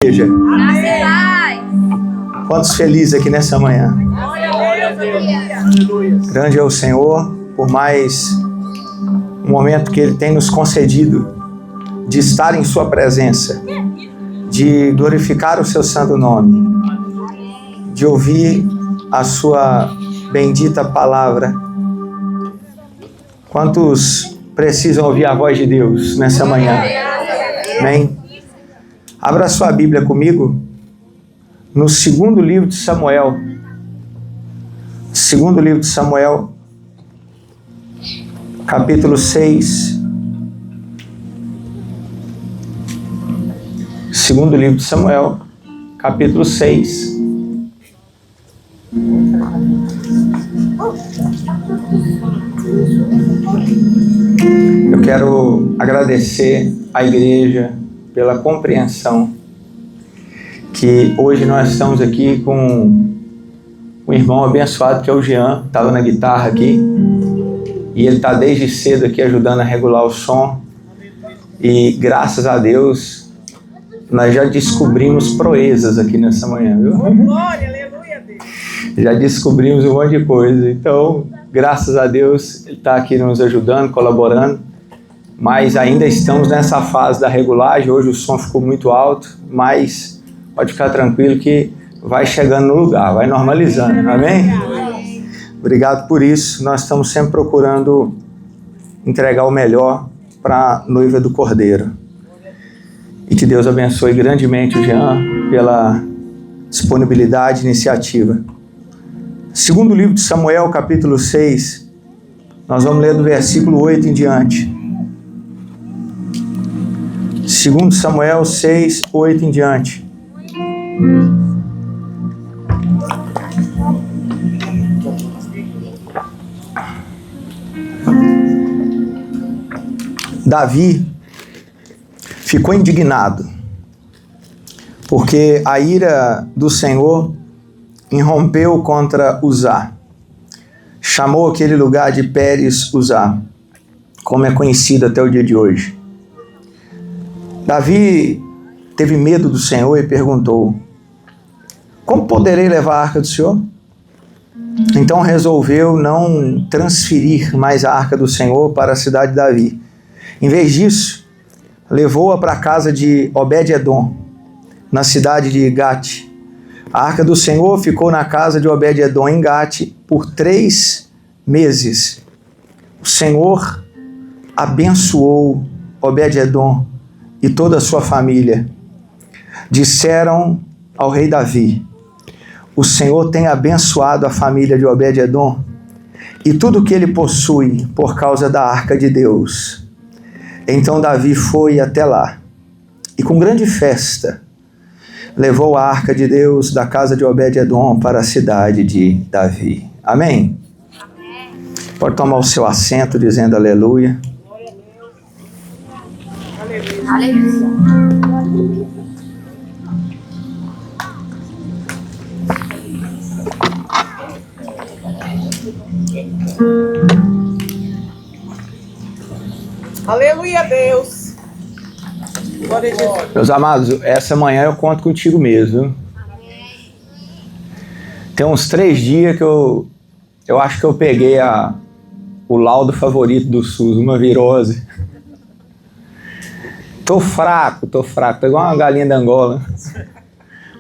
Igreja. Quantos felizes aqui nessa manhã? Grande é o Senhor, por mais um momento que Ele tem nos concedido de estar em Sua presença, de glorificar o Seu santo nome, de ouvir a Sua bendita palavra. Quantos precisam ouvir a voz de Deus nessa manhã? Amém? Abra sua Bíblia comigo no segundo livro de Samuel. Segundo livro de Samuel, capítulo 6. Segundo livro de Samuel, capítulo 6. Eu quero agradecer à igreja pela compreensão que hoje nós estamos aqui com um irmão abençoado que é o Jean, estava na guitarra aqui, e ele está desde cedo aqui ajudando a regular o som, e graças a Deus nós já descobrimos proezas aqui nessa manhã, viu? Glória, aleluia, Deus. Já descobrimos um monte de coisa, então graças a Deus ele está aqui nos ajudando, colaborando. Mas ainda estamos nessa fase da regulagem. Hoje o som ficou muito alto, mas pode ficar tranquilo que vai chegando no lugar, vai normalizando, amém? Obrigado por isso. Nós estamos sempre procurando entregar o melhor para a noiva do Cordeiro. E que Deus abençoe grandemente o Jean pela disponibilidade e iniciativa. Segundo livro de Samuel, capítulo 6, nós vamos ler do versículo 8 em diante. Segundo Samuel 6, 8 em diante. Davi ficou indignado, porque a ira do Senhor irrompeu contra Uzá. Chamou aquele lugar de Pérez Uzá, como é conhecido até o dia de hoje. Davi teve medo do Senhor e perguntou: como poderei levar a arca do Senhor? Então resolveu não transferir mais a arca do Senhor para a cidade de Davi. Em vez disso, levou-a para a casa de Obed-edom, na cidade de Gate. A arca do Senhor ficou na casa de Obed-edom em Gate por 3 meses. O Senhor abençoou Obed-edom e toda a sua família. Disseram ao rei Davi: o Senhor tem abençoado a família de Obed-edom e tudo o que ele possui por causa da arca de Deus. Então Davi foi até lá e com grande festa levou a arca de Deus da casa de Obed-edom para a cidade de Davi. Amém? Amém. Pode tomar o seu assento dizendo aleluia. Aleluia. Aleluia, Deus. Glória a Jesus. Meus amados, essa manhã eu conto contigo mesmo. Tem uns 3 dias que eu acho que eu peguei o laudo favorito do SUS, uma virose. Tô fraco, pegou uma galinha da Angola.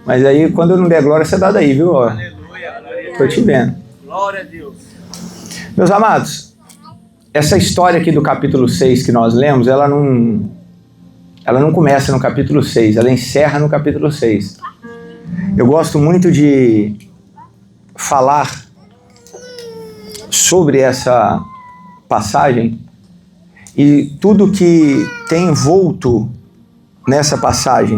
Mas aí, quando eu não der glória, você dá daí, viu? Aleluia. Tô te vendo. Glória a Deus. Meus amados, essa história aqui do capítulo 6 que nós lemos, ela não começa no capítulo 6, ela encerra no capítulo 6. Eu gosto muito de falar sobre essa passagem e tudo que tem envolto nessa passagem,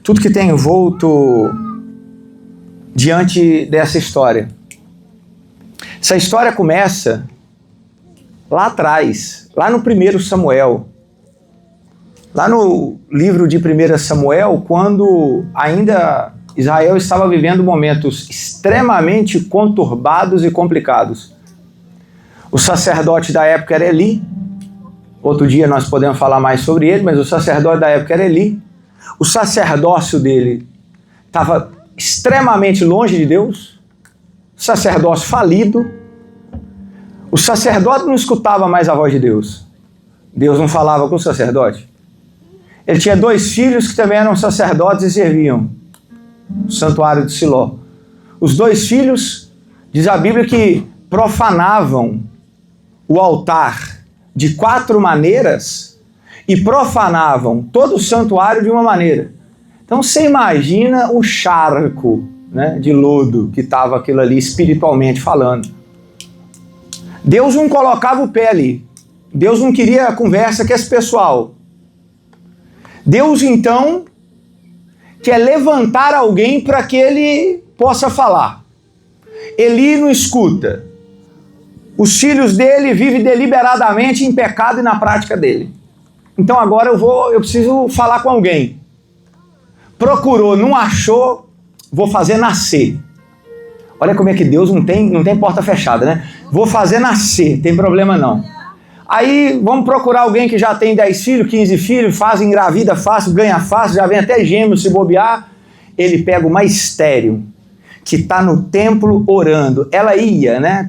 tudo que tem envolto diante dessa história. Essa história começa lá atrás, lá no primeiro Samuel, lá no livro de 1 Samuel, quando ainda Israel estava vivendo momentos extremamente conturbados e complicados. O sacerdote da época era Eli. Outro dia nós podemos falar mais sobre ele, mas o sacerdote da época era Eli. o sacerdócio dele estava extremamente longe de Deus, sacerdócio falido. O sacerdote não escutava mais a voz de Deus. Deus não falava com o sacerdote. Ele tinha 2 filhos que também eram sacerdotes e serviam o santuário de Siló. Os 2 filhos, diz a Bíblia, que profanavam o altar de 4 maneiras e profanavam todo o santuário de uma maneira. Então você imagina o charco, né, de lodo que estava aquilo ali espiritualmente falando. Deus não colocava o pé ali. Deus não queria a conversa com esse pessoal. Deus, então, quer levantar alguém para que ele possa falar. Eli não escuta. Os filhos dele vivem deliberadamente em pecado e na prática dele. Então agora eu preciso falar com alguém. Procurou, não achou, vou fazer nascer. Olha como é que Deus não tem porta fechada, né? Vou fazer nascer, tem problema não. Aí vamos procurar alguém que já tem 10 filhos, 15 filhos, faz, engravida fácil, ganha fácil, já vem até gêmeos se bobear. Ele pega uma estéril que está no templo orando. Ela ia, né?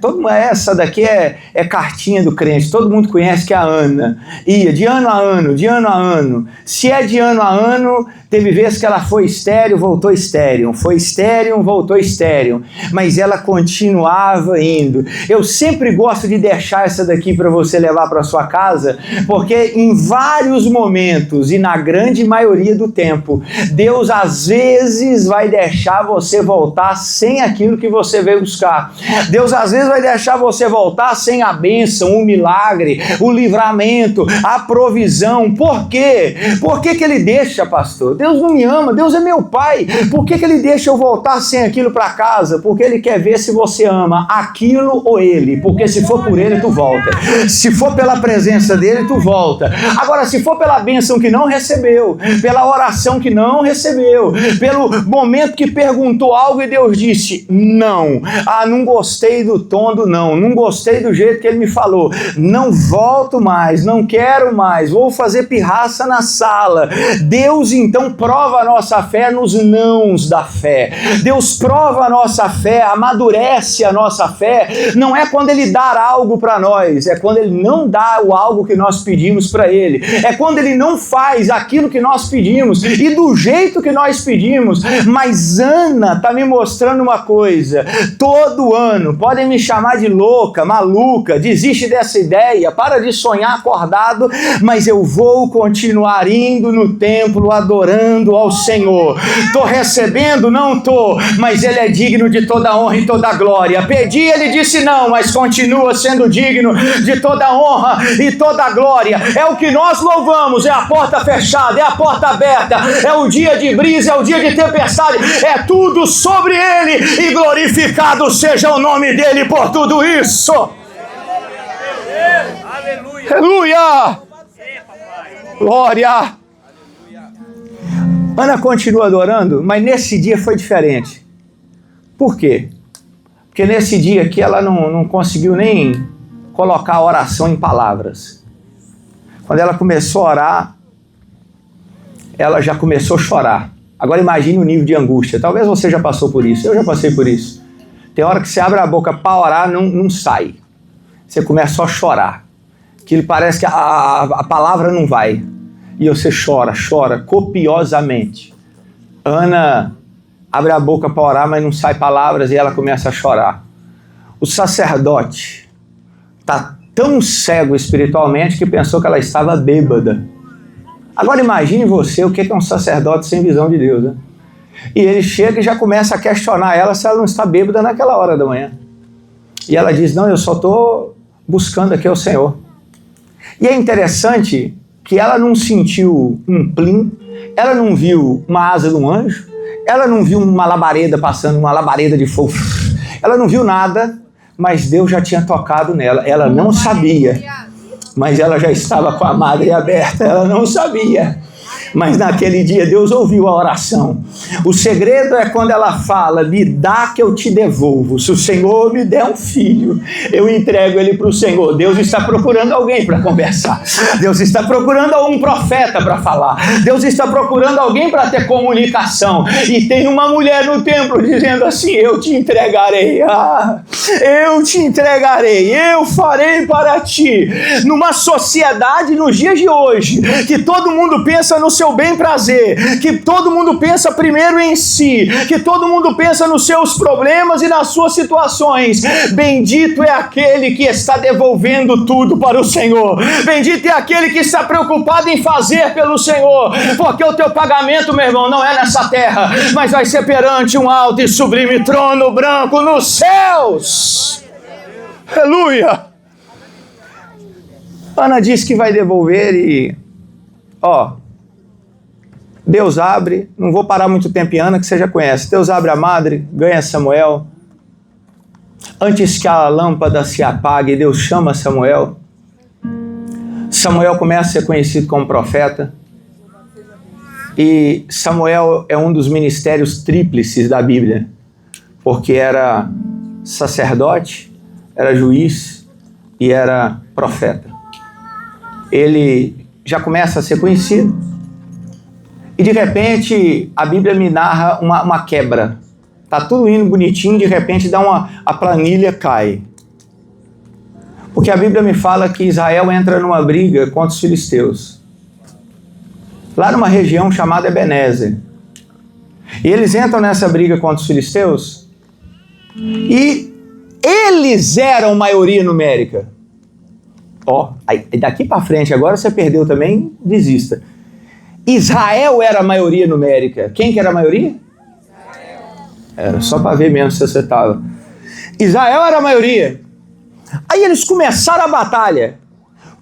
Essa daqui é cartinha do crente, todo mundo conhece que é a Ana. Ia de ano a ano, de ano a ano. Se é de ano a ano, teve vezes que ela foi estéril, voltou estéril. Foi estéril, voltou estéril. Mas ela continuava indo. Eu sempre gosto de deixar essa daqui para você levar para sua casa, porque em vários momentos, e na grande maioria do tempo, Deus às vezes vai deixar você voltar sem aquilo que você veio buscar. Deus às vezes vai deixar você voltar sem a bênção, o milagre, o livramento, a provisão. Por quê? Por que que ele deixa, pastor? Deus não me ama, Deus é meu pai. Por que que ele deixa eu voltar sem aquilo para casa? Porque ele quer ver se você ama aquilo ou ele. Porque se for por ele, tu volta. Se for pela presença dele, tu volta. Agora, se for pela bênção que não recebeu, pela oração que não recebeu, pelo momento que perguntou algo e Deus disse não. Ah, não gostei do tom do não gostei do jeito que ele me falou. Não volto mais, não quero mais, vou fazer pirraça na sala. Deus então prova a nossa fé nos nãos da fé. Deus prova a nossa fé, amadurece a nossa fé. Não é quando ele dá algo para nós, é quando ele não dá o algo que nós pedimos para ele. É quando ele não faz aquilo que nós pedimos e do jeito que nós pedimos. Mas Ana está me mostrando uma coisa: todo ano, podem me chamar de louca, maluca, desiste dessa ideia, para de sonhar acordado, mas eu vou continuar indo no templo adorando ao Senhor. Estou recebendo? Não estou, mas ele é digno de toda honra e toda glória. Pedi, ele disse não, mas continua sendo digno de toda honra e toda glória. É o que nós louvamos, é a porta fechada, é a porta aberta, é o dia de brisa, é o dia de tempestade, é tudo sobre ele, e glorificado seja o nome dele por tudo isso. Aleluia! Aleluia! Glória! Ana continua adorando, mas nesse dia foi diferente. Por quê? Porque nesse dia aqui ela não conseguiu nem colocar a oração em palavras. Quando ela começou a orar, ela já começou a chorar. Agora imagine o nível de angústia. Talvez você já passou por isso. Eu já passei por isso. Tem hora que você abre a boca para orar, não sai. Você começa só a chorar. Que parece que a palavra não vai. E você chora copiosamente. Ana abre a boca para orar, mas não sai palavras e ela começa a chorar. O sacerdote está tão cego espiritualmente que pensou que ela estava bêbada. Agora imagine você o que é um sacerdote sem visão de Deus, né? E ele chega e já começa a questionar ela se ela não está bêbada naquela hora da manhã. E ela diz, não, eu só estou buscando aqui o Senhor. E é interessante que ela não sentiu um plim, ela não viu uma asa de um anjo, ela não viu uma labareda passando, uma labareda de fogo, ela não viu nada, mas Deus já tinha tocado nela. Ela não sabia, mas ela já estava com a madre aberta, ela não sabia. Mas naquele dia Deus ouviu a oração. O segredo é quando ela fala: me dá que eu te devolvo. Se o Senhor me der um filho, eu entrego ele para o Senhor. Deus está procurando alguém para conversar. Deus está procurando um profeta para falar. Deus está procurando alguém para ter comunicação. E tem uma mulher no templo dizendo assim: eu te entregarei. Eu te entregarei. Eu farei para ti. Numa sociedade nos dias de hoje, que todo mundo pensa no seu bem prazer, que todo mundo pensa primeiro em si, que todo mundo pensa nos seus problemas e nas suas situações. Bendito é aquele que está devolvendo tudo para o Senhor. Bendito é aquele que está preocupado em fazer pelo Senhor, porque o teu pagamento, meu irmão, não é nessa terra, mas vai ser perante um alto e sublime trono branco nos céus. Aleluia! Ana disse que vai devolver e Deus abre, não vou parar muito tempo em Ana, que você já conhece. Deus abre a madre, ganha Samuel. Antes que a lâmpada se apague, Deus chama Samuel. Samuel começa a ser conhecido como profeta. E Samuel é um dos ministérios tríplices da Bíblia, porque era sacerdote, era juiz e era profeta. Ele já começa a ser conhecido. E de repente a Bíblia me narra uma quebra. Tá tudo indo bonitinho, de repente a planilha cai. Porque a Bíblia me fala que Israel entra numa briga contra os filisteus. Lá numa região chamada Ebenezer. E eles entram nessa briga contra os filisteus e eles eram maioria numérica. Aí daqui para frente, agora você perdeu também, desista. Israel era a maioria numérica. Quem que era a maioria? Era só para ver mesmo se você estava. Israel era a maioria. Aí eles começaram a batalha.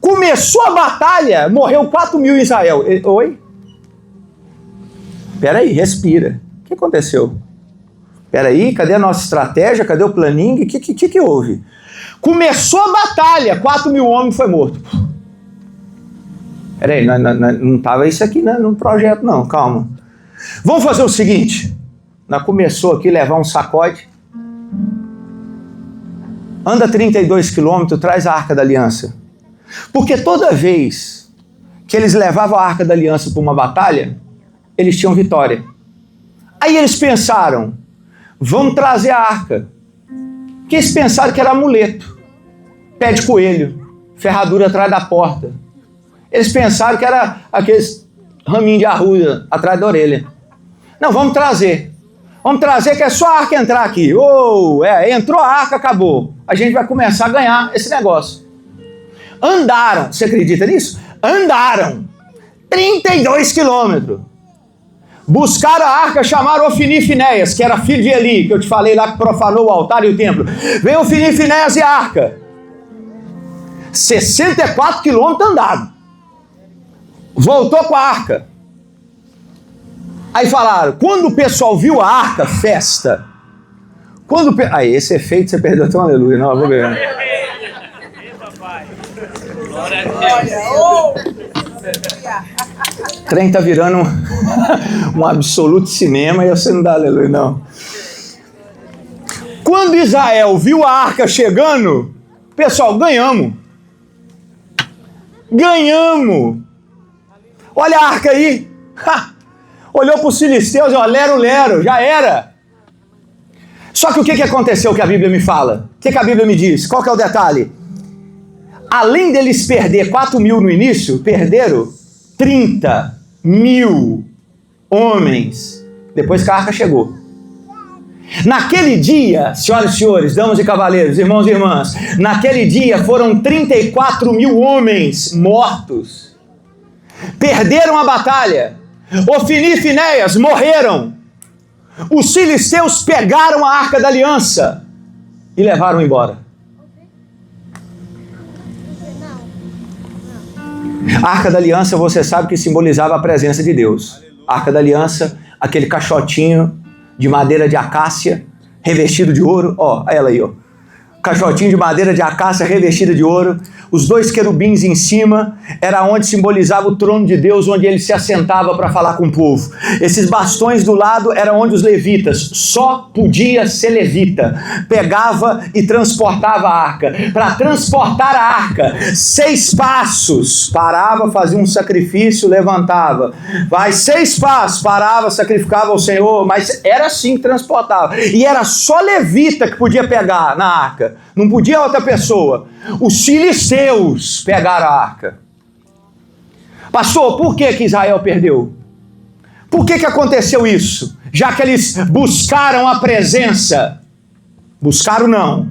Começou a batalha, morreu 4.000 em Israel. Oi? Peraí, respira. O que aconteceu? Peraí, cadê a nossa estratégia? Cadê o planinho? O que houve? Começou a batalha, 4.000 homens foi morto. Peraí, não estava isso aqui no projeto não, calma. Vamos fazer o seguinte. Nós começou aqui a levar um sacode. Anda 32 quilômetros, traz a Arca da Aliança. Porque toda vez que eles levavam a Arca da Aliança para uma batalha, eles tinham vitória. Aí eles pensaram, vamos trazer a Arca. Porque eles pensaram que era amuleto, pé de coelho, ferradura atrás da porta. Eles pensaram que era aqueles raminhos de arruda atrás da orelha. Não, vamos trazer. Vamos trazer que é só a Arca entrar aqui. Entrou a Arca, acabou. A gente vai começar a ganhar esse negócio. Andaram, você acredita nisso? Andaram 32 quilômetros. Buscaram a Arca, chamaram Ofni e Finéias, que era filho de Eli, que eu te falei lá que profanou o altar e o templo. Veio Ofni e Finéias e a Arca. 64 quilômetros andado. Voltou com a Arca. Aí falaram, quando o pessoal viu a Arca, festa. Aí, esse efeito você perdeu, então aleluia. Não, vou ver. O trem tá virando um absoluto cinema e você não dá aleluia, não. Quando Israel viu a Arca chegando, pessoal, ganhamos. Ganhamos. Olha a Arca aí. Olhou para os filisteus e lero, já era. Só que o que aconteceu que a Bíblia me fala? O que a Bíblia me diz? Qual que é o detalhe? Além deles perder 4.000 no início, perderam 30.000 homens depois que a Arca chegou. Naquele dia, senhoras e senhores, damas e cavaleiros, irmãos e irmãs, naquele dia foram 34.000 homens mortos. Perderam a batalha. Ofni e Finéias morreram. Os filisteus pegaram a Arca da Aliança e levaram embora. A Arca da Aliança, você sabe que simbolizava a presença de Deus. A Arca da Aliança, aquele caixotinho de madeira de acácia, revestido de ouro. Ela aí, caixotinho de madeira de acácia revestida de ouro, os 2 querubins em cima, era onde simbolizava o trono de Deus, onde ele se assentava para falar com o povo. Esses bastões do lado eram onde os levitas, só podia ser levita, pegava e transportava a arca. Para transportar a arca, 6 passos, parava, fazia um sacrifício, levantava. Vai 6 passos, parava, sacrificava ao Senhor, mas era assim que transportava. E era só levita que podia pegar na arca, não podia outra pessoa. Os filisteus pegaram a arca. Pastor, por que Israel perdeu? Por que aconteceu isso? Já que eles buscaram a presença. Buscaram não.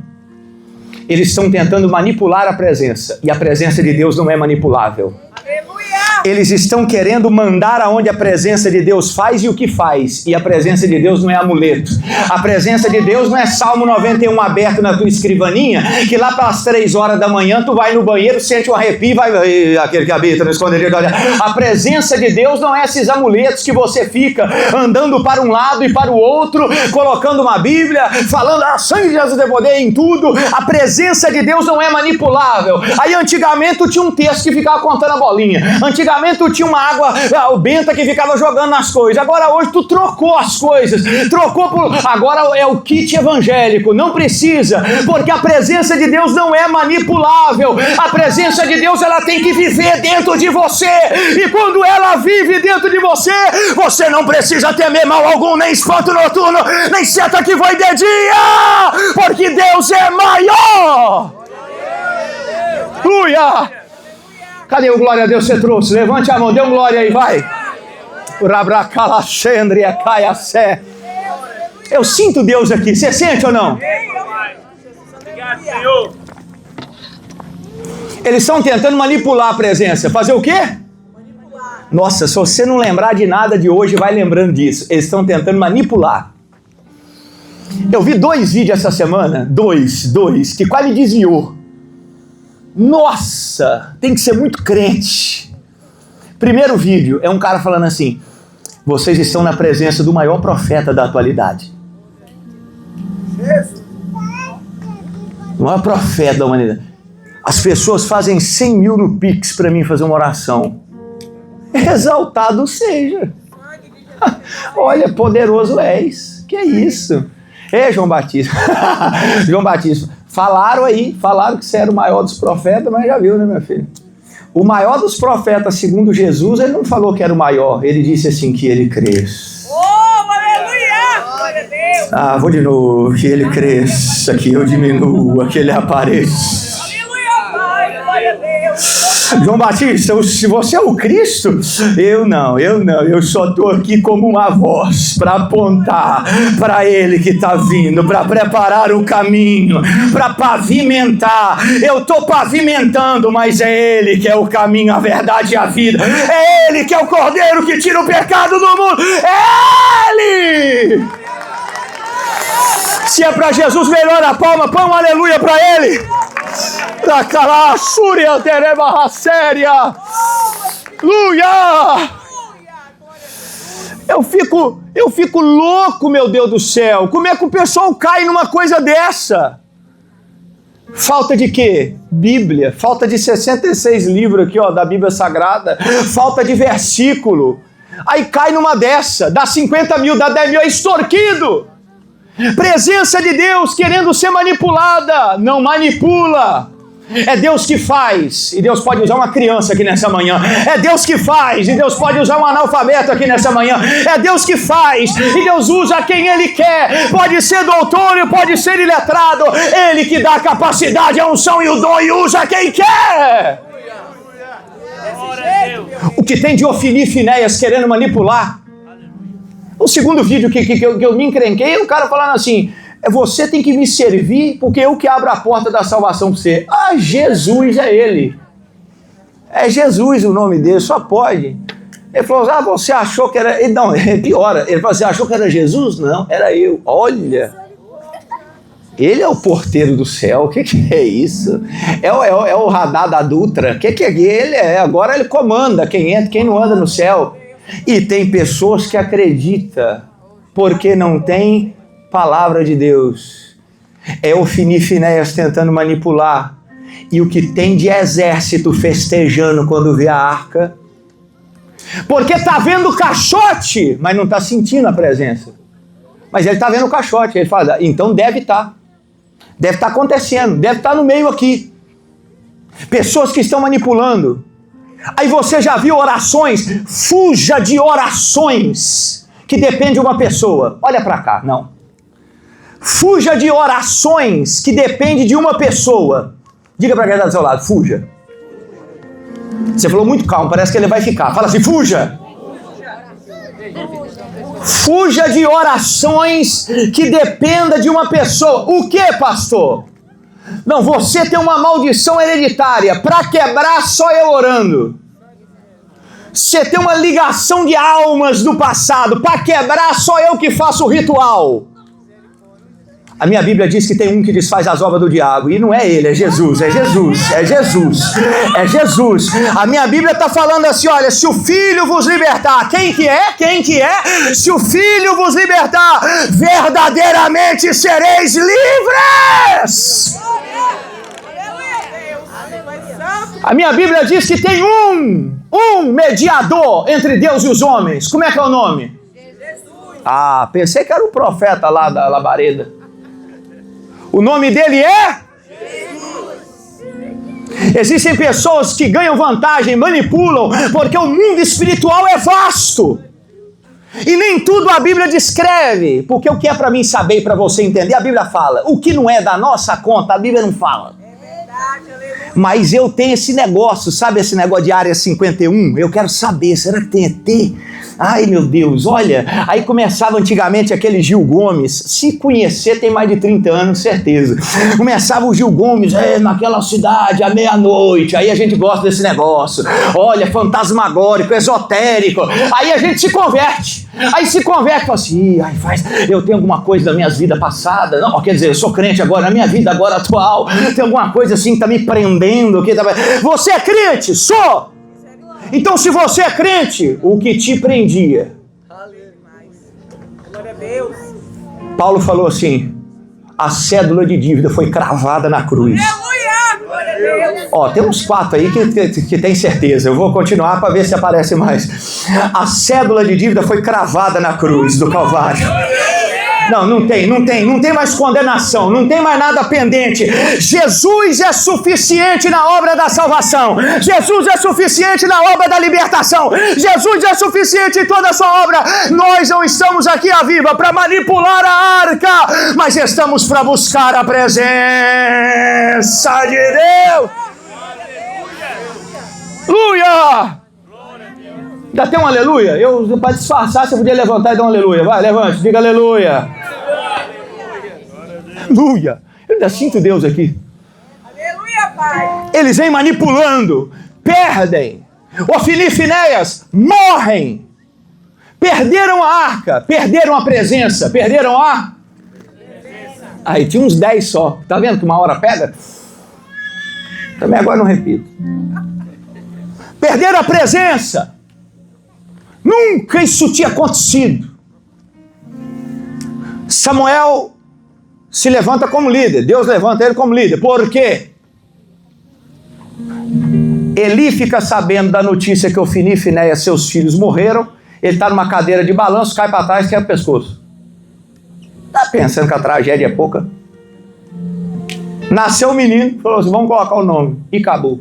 Eles estão tentando manipular a presença. E a presença de Deus não é manipulável. Eles estão querendo mandar aonde a presença de Deus faz e o que faz. E a presença de Deus não é amuleto. A presença de Deus não é Salmo 91 aberto na tua escrivaninha, que lá pelas 3 horas da manhã tu vai no banheiro, sente um arrepio e vai... aquele que habita no esconderijo. A presença de Deus não é esses amuletos que você fica andando para um lado e para o outro, colocando uma Bíblia, falando, sangue de Jesus tem poder em tudo. A presença de Deus não é manipulável. Aí antigamente tu tinha um texto que ficava contando a bolinha. Antigamente tu tinha uma água benta que ficava jogando nas coisas. Agora hoje tu trocou as coisas. Trocou por... Agora é o kit evangélico. Não precisa, porque a presença de Deus não é manipulável. A presença de Deus, ela tem que viver dentro de você. E quando ela vive dentro de você, você não precisa temer mal algum, nem espanto noturno, nem seta que vai de dia, porque Deus é maior. Aleluia! Cadê o glória a Deus que você trouxe? Levante a mão, dê um glória aí, vai. Eu sinto Deus aqui, você sente ou não? Obrigado, Senhor. Eles estão tentando manipular a presença. Fazer o quê? Nossa, se você não lembrar de nada de hoje, vai lembrando disso. Eles estão tentando manipular. Eu vi 2 vídeos essa semana, dois, que quase me desviou. Nossa, tem que ser muito crente. Primeiro vídeo é um cara falando assim: vocês estão na presença do maior profeta da atualidade. O maior profeta da humanidade. As pessoas fazem 100 mil no Pix para mim fazer uma oração. Exaltado seja. Olha, poderoso és. Que é isso? João Batista. João Batista. Falaram que você era o maior dos profetas, mas já viu, né, meu filho? O maior dos profetas, segundo Jesus, ele não falou que era o maior. Ele disse assim, que ele cresça. Oh, aleluia! Glória a Deus! Vou de novo. Que ele cresça, que eu diminua, que ele apareça. Aleluia, Pai! Glória a Deus! João Batista, se você é o Cristo, eu não, eu só estou aqui como uma voz para apontar para Ele que está vindo, para preparar o caminho, para pavimentar. Eu estou pavimentando, mas é Ele que é o caminho, a verdade e a vida. É Ele que é o Cordeiro que tira o pecado do mundo. É Ele! Se é para Jesus, melhor a palma, põe um aleluia para Ele. Da cara, Súria, Tereba, Séria. Aleluia! Eu fico louco, meu Deus do céu. Como é que o pessoal cai numa coisa dessa? Falta de quê? Bíblia. Falta de 66 livros aqui, ó, da Bíblia Sagrada. Falta de versículo. Aí cai numa dessa. Dá 50 mil, dá 10 mil, é extorquido. Presença de Deus querendo ser manipulada. Não manipula. É Deus que faz, e Deus pode usar uma criança aqui nessa manhã. É Deus que faz, e Deus pode usar um analfabeto aqui nessa manhã. É Deus que faz, e Deus usa quem Ele quer. Pode ser doutor, pode ser iletrado. Ele que dá a capacidade, a unção e o dom, e usa quem quer. O que tem de Ofni e Finéias querendo manipular. O segundo vídeo que eu me encrenquei, o cara falando assim: você tem que me servir, porque eu que abro a porta da salvação para você. Jesus é Ele. É Jesus o nome dele, só pode. Ele falou, você achou que era... Não, piora. Ele falou, você achou que era Jesus? Não, era eu. Olha, Ele é o porteiro do céu. O que é isso? É o radar da Dutra. O que é ele? Agora ele comanda quem entra, quem não anda no céu. E tem pessoas que acreditam, porque não tem palavra de Deus. É Ofni e Finéias tentando manipular. E o que tem de exército festejando quando vê a arca. Porque está vendo o caixote, mas não está sentindo a presença. Mas ele está vendo o caixote. Ele fala, então deve estar. Deve estar acontecendo. Deve estar no meio aqui. Pessoas que estão manipulando. Aí você já viu orações? Fuja de orações que dependem de uma pessoa. Olha para cá, não. Fuja de orações que dependem de uma pessoa. Diga para quem está do seu lado, fuja. Você falou muito calmo, parece que ele vai ficar. Fala assim, fuja. Fuja de orações que dependa de uma pessoa. O que, pastor? Não, você tem uma maldição hereditária. Para quebrar, só eu orando. Você tem uma ligação de almas do passado. Para quebrar, só eu que faço o ritual. A minha Bíblia diz que tem um que desfaz as obras do diabo. E não é ele, é Jesus, é Jesus, é Jesus, é Jesus. A minha Bíblia está falando assim, olha, se o Filho vos libertar, quem que é? Quem que é? Se o Filho vos libertar, verdadeiramente sereis livres. A minha Bíblia diz que tem um mediador entre Deus e os homens. Como é que é o nome? Jesus. Ah, pensei que era o profeta lá da labareda. O nome dele é? Jesus. Existem pessoas que ganham vantagem, manipulam, porque o mundo espiritual é vasto. E nem tudo a Bíblia descreve. Porque o que é para mim saber e para você entender, a Bíblia fala. O que não é da nossa conta, a Bíblia não fala. Mas eu tenho esse negócio, sabe esse negócio de área 51? Eu quero saber, será que tem ET? Ai meu Deus, olha, aí começava antigamente aquele Gil Gomes, se conhecer tem mais de 30 anos, certeza. Começava o Gil Gomes, naquela cidade, à meia-noite, aí a gente gosta desse negócio, olha, fantasmagórico, esotérico, aí a gente se converte. Aí se converte e fala assim, eu tenho alguma coisa da minha vida passada, não, quer dizer, eu sou crente agora, na minha vida agora atual, tem alguma coisa assim que está me prendendo. Você é crente? Sou! Então se você é crente, o que te prendia? Glória a Deus. Paulo falou assim, a cédula de dívida foi cravada na cruz. Ó, tem uns 4 aí que tem certeza. Eu vou continuar para ver se aparece mais. A cédula de dívida foi cravada na cruz do Calvário. Não tem mais condenação, não tem mais nada pendente. Jesus é suficiente na obra da salvação. Jesus é suficiente na obra da libertação. Jesus é suficiente em toda a sua obra. Nós não estamos aqui à viva para manipular a arca, mas estamos para buscar a presença de Deus. Aleluia! Ainda tem um aleluia? Para disfarçar, você podia levantar e dar um aleluia. Vai, levante, diga aleluia. Aleluia. Eu ainda sinto Deus aqui. Aleluia, Pai. Eles vêm manipulando, perdem. Ofni e Finéias morrem. Perderam a arca, perderam a presença, perderam a... Aí tinha uns 10 só. Tá vendo que uma hora pega? Também agora não repito. Perderam a presença. Nunca isso tinha acontecido. Samuel se levanta como líder. Deus levanta ele como líder. Por quê? Eli fica sabendo da notícia que Ofni e Finéias, seus filhos, morreram. Ele está numa cadeira de balanço, cai para trás e quebra o pescoço. Está pensando que a tragédia é pouca? Nasceu o menino, falou assim, vamos colocar o nome. E acabou.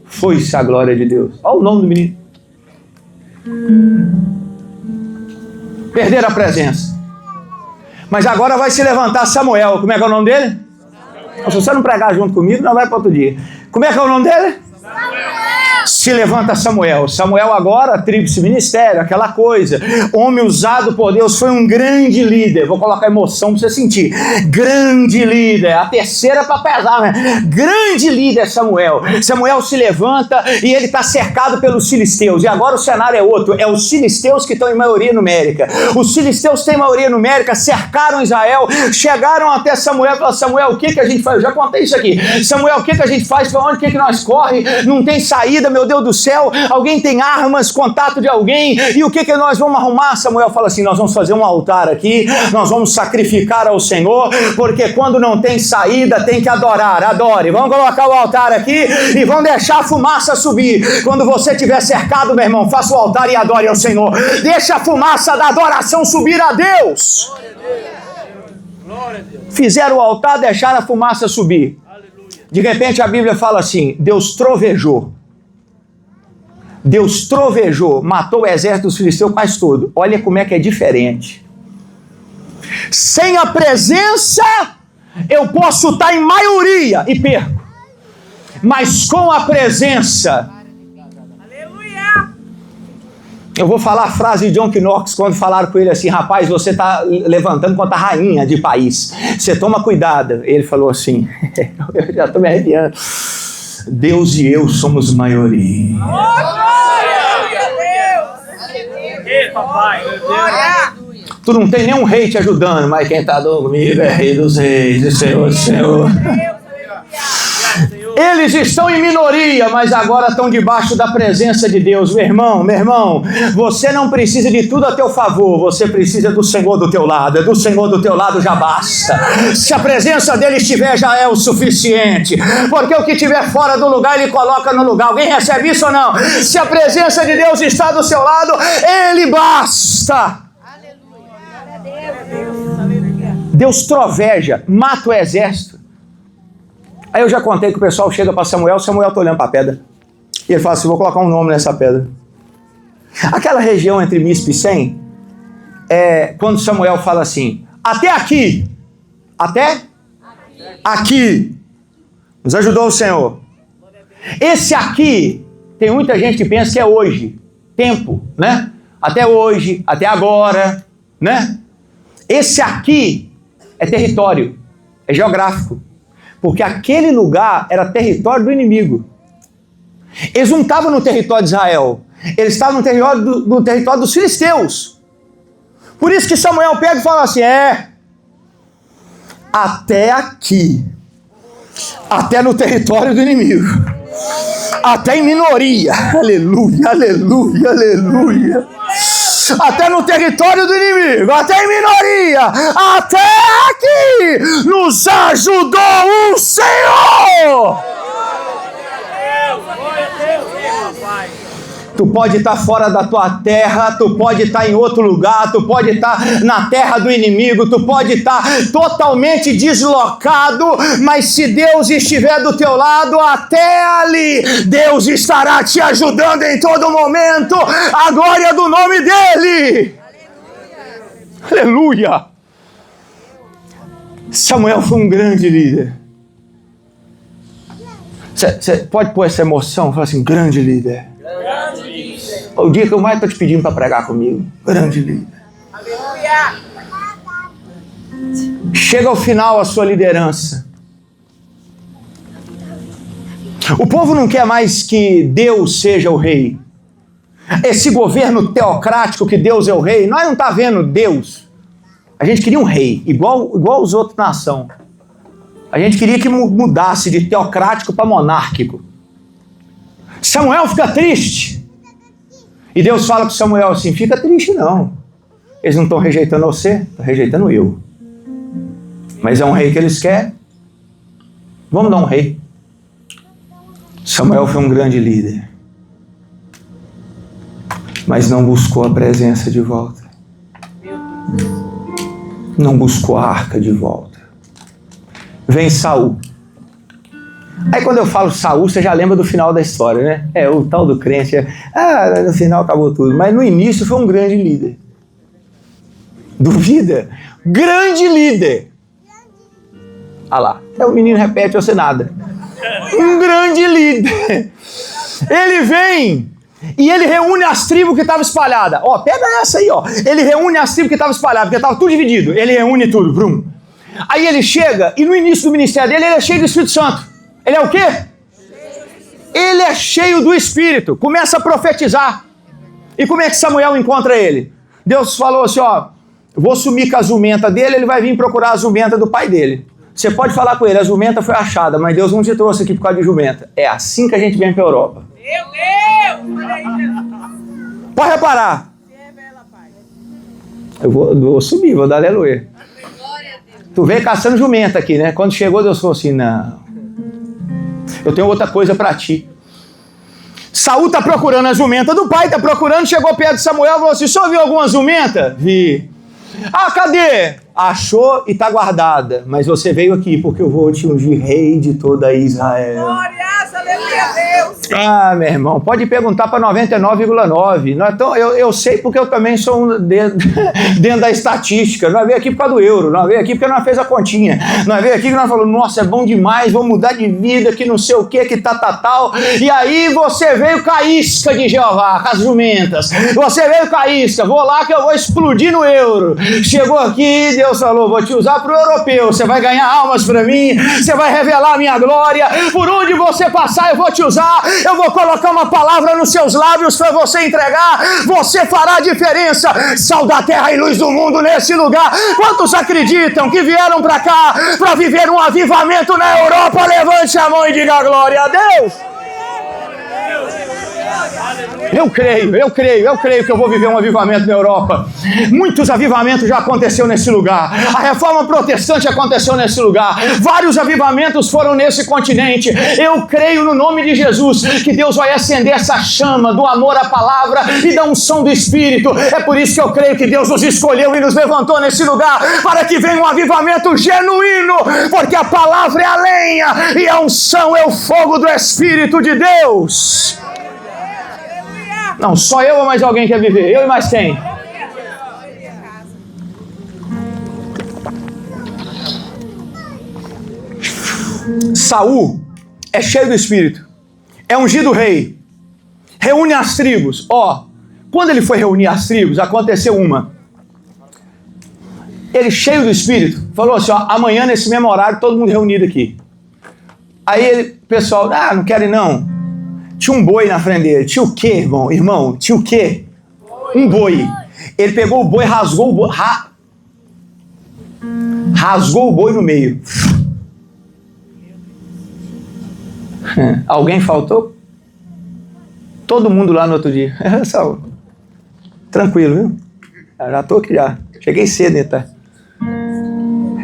Foi-se a glória de Deus. Olha o nome do menino. Perderam a presença. Mas agora vai se levantar Samuel. Como é que é o nome dele? Samuel. Se você não pregar junto comigo, não vai para outro dia. Como é que é o nome dele? Samuel. Se levanta Samuel. Samuel agora, tríplice ministério, aquela coisa. Homem usado por Deus, foi um grande líder. Vou colocar emoção para você sentir. Grande líder. A terceira para pesar, né? Grande líder Samuel. Samuel se levanta e ele está cercado pelos filisteus. E agora o cenário é outro. É os filisteus que estão em maioria numérica. Os filisteus têm maioria numérica, cercaram Israel, chegaram até Samuel e falaram, Samuel, o que a gente faz? Eu já contei isso aqui. Samuel, o que a gente faz? Para onde que nós corre? Não tem saída, meu Deus do céu, alguém tem armas, contato de alguém, e o que nós vamos arrumar? Samuel fala assim, nós vamos fazer um altar aqui, nós vamos sacrificar ao Senhor, porque quando não tem saída, tem que adorar, adore. Vamos colocar o altar aqui e vamos deixar a fumaça subir. Quando você estiver cercado, meu irmão, faça o altar e adore ao Senhor. Deixa a fumaça da adoração subir a Deus. Fizeram o altar, deixaram a fumaça subir. De repente a Bíblia fala assim, Deus trovejou. Deus trovejou, matou o exército dos filisteus quase todo. Olha como é que é diferente. Sem a presença, eu posso estar em maioria e perco. Mas com a presença... Aleluia! Eu vou falar a frase de John Knox quando falaram com ele assim, rapaz, você está levantando contra a rainha de país. Você toma cuidado. Ele falou assim, eu já estou me arrepiando. Deus e eu somos maioria. Oh, glória a Deus! Papai. Glória! Tu não tem nenhum rei te ajudando, mas quem está comigo é rei dos reis, e Senhor, Senhor. Eles estão em minoria, mas agora estão debaixo da presença de Deus. Meu irmão, você não precisa de tudo a teu favor, você precisa do Senhor do teu lado. Do Senhor do teu lado já basta. Se a presença dele estiver, já é o suficiente, porque o que estiver fora do lugar, ele coloca no lugar. Alguém recebe isso ou não? Se a presença de Deus está do seu lado, ele basta. Deus troveja, mata o exército. Aí eu já contei que o pessoal chega para Samuel está olhando para a pedra. E ele fala assim, vou colocar um nome nessa pedra. Aquela região entre Mispe e Sem, quando Samuel fala assim, até aqui, até aqui, nos ajudou o Senhor. Esse aqui, tem muita gente que pensa que é hoje, tempo, né? Até hoje, até agora, né? Esse aqui é território, é geográfico. Porque aquele lugar era território do inimigo. Eles não estavam no território de Israel. Eles estavam no território dos filisteus. Por isso que Samuel pega e fala assim, até aqui. Até no território do inimigo. Até em minoria. Aleluia, aleluia, aleluia. Até no território do inimigo, até em minoria, até aqui, nos ajudou o Senhor. Tu pode estar fora da tua terra, tu pode estar em outro lugar, tu pode estar na terra do inimigo, tu pode estar totalmente deslocado, mas se Deus estiver do teu lado, até ali, Deus estará te ajudando em todo momento, a glória do nome dEle. Aleluia! Aleluia. Samuel foi um grande líder. Você pode pôr essa emoção, falar assim, grande líder. O dia que eu mais estou te pedindo para pregar comigo. Grande líder. Aleluia! Chega ao final a sua liderança. O povo não quer mais que Deus seja o rei. Esse governo teocrático que Deus é o rei, nós não está vendo Deus. A gente queria um rei, igual os outros nação. A gente queria que mudasse de teocrático para monárquico. Samuel fica triste. E Deus fala com Samuel assim, fica triste não. Eles não estão rejeitando você, estão rejeitando eu. Mas é um rei que eles querem. Vamos dar um rei. Samuel foi um grande líder. Mas não buscou a presença de volta. Não buscou a arca de volta. Vem Saul. Aí quando eu falo Saul, você já lembra do final da história, né? O tal do crente. No final acabou tudo. Mas no início foi um grande líder. Duvida? Grande líder. Ah lá. O menino repete, você nada. Um grande líder. Ele vem e ele reúne as tribos que estavam espalhadas. Pega essa aí, Ele reúne as tribos que estavam espalhadas, porque estava tudo dividido. Ele reúne tudo. Brum. Aí ele chega e no início do ministério dele, ele é cheio do Espírito Santo. Ele é o quê? Ele é cheio do Espírito. Começa a profetizar. E como é que Samuel encontra ele? Deus falou assim, vou sumir com a jumenta dele, ele vai vir procurar a jumenta do pai dele. Você pode falar com ele, a jumenta foi achada, mas Deus não te trouxe aqui por causa de jumenta. É assim que a gente vem para a Europa. Meu Deus! Olha aí, Jesus. Pode reparar. Revela, Pai. Eu vou subir, vou dar aleluia. Tu veio caçando jumenta aqui, né? Quando chegou, Deus falou assim, não. Eu tenho outra coisa para ti. Saul está procurando a jumenta do pai, está procurando, chegou perto de Samuel e falou assim, o senhor viu alguma jumenta? Vi. Ah, cadê? Achou e está guardada. Mas você veio aqui porque eu vou te ungir rei de toda Israel. Glória, aleluia a Deus. Ah, meu irmão, pode perguntar para 99,9. Eu sei porque eu também sou dentro da estatística. Nós veio aqui por causa do euro, nós veio aqui porque nós fez a continha. Nós veio aqui que nós falamos, nossa, é bom demais, vou mudar de vida, que não sei o que tal. E aí você veio com a isca de Jeová, com as jumentas. Você veio com a isca, vou lá que eu vou explodir no euro. Chegou aqui, Deus falou, vou te usar para o europeu, você vai ganhar almas para mim, você vai revelar a minha glória, por onde você passar eu vou te usar, eu vou colocar uma palavra nos seus lábios para você entregar, você fará a diferença, sal da terra e luz do mundo nesse lugar. Quantos acreditam que vieram para cá para viver um avivamento na Europa? Levante a mão e diga glória a Deus. Eu creio que eu vou viver um avivamento na Europa. Muitos avivamentos já aconteceu nesse lugar. A reforma protestante aconteceu nesse lugar. Vários avivamentos foram nesse continente. Eu creio no nome de Jesus que Deus vai acender essa chama do amor à palavra e da unção do Espírito. É por isso que eu creio que Deus nos escolheu e nos levantou nesse lugar para que venha um avivamento genuíno, porque a palavra é a lenha e a unção é o fogo do Espírito de Deus. Não, só eu ou mais alguém quer viver? Eu e mais quem? Saul é cheio do Espírito, é ungido rei, reúne as tribos. Quando ele foi reunir as tribos, aconteceu uma. Ele cheio do Espírito, falou assim, amanhã nesse mesmo horário, todo mundo reunido aqui. Aí o pessoal, não querem não. Tinha um boi na frente dele. Tinha o quê, irmão? Tinha o quê? Um boi. Ele pegou o boi, rasgou o boi. Rasgou o boi no meio. Alguém faltou? Todo mundo lá no outro dia. Saúl. Tranquilo, viu? Já estou aqui já. Cheguei cedo, né? Tá?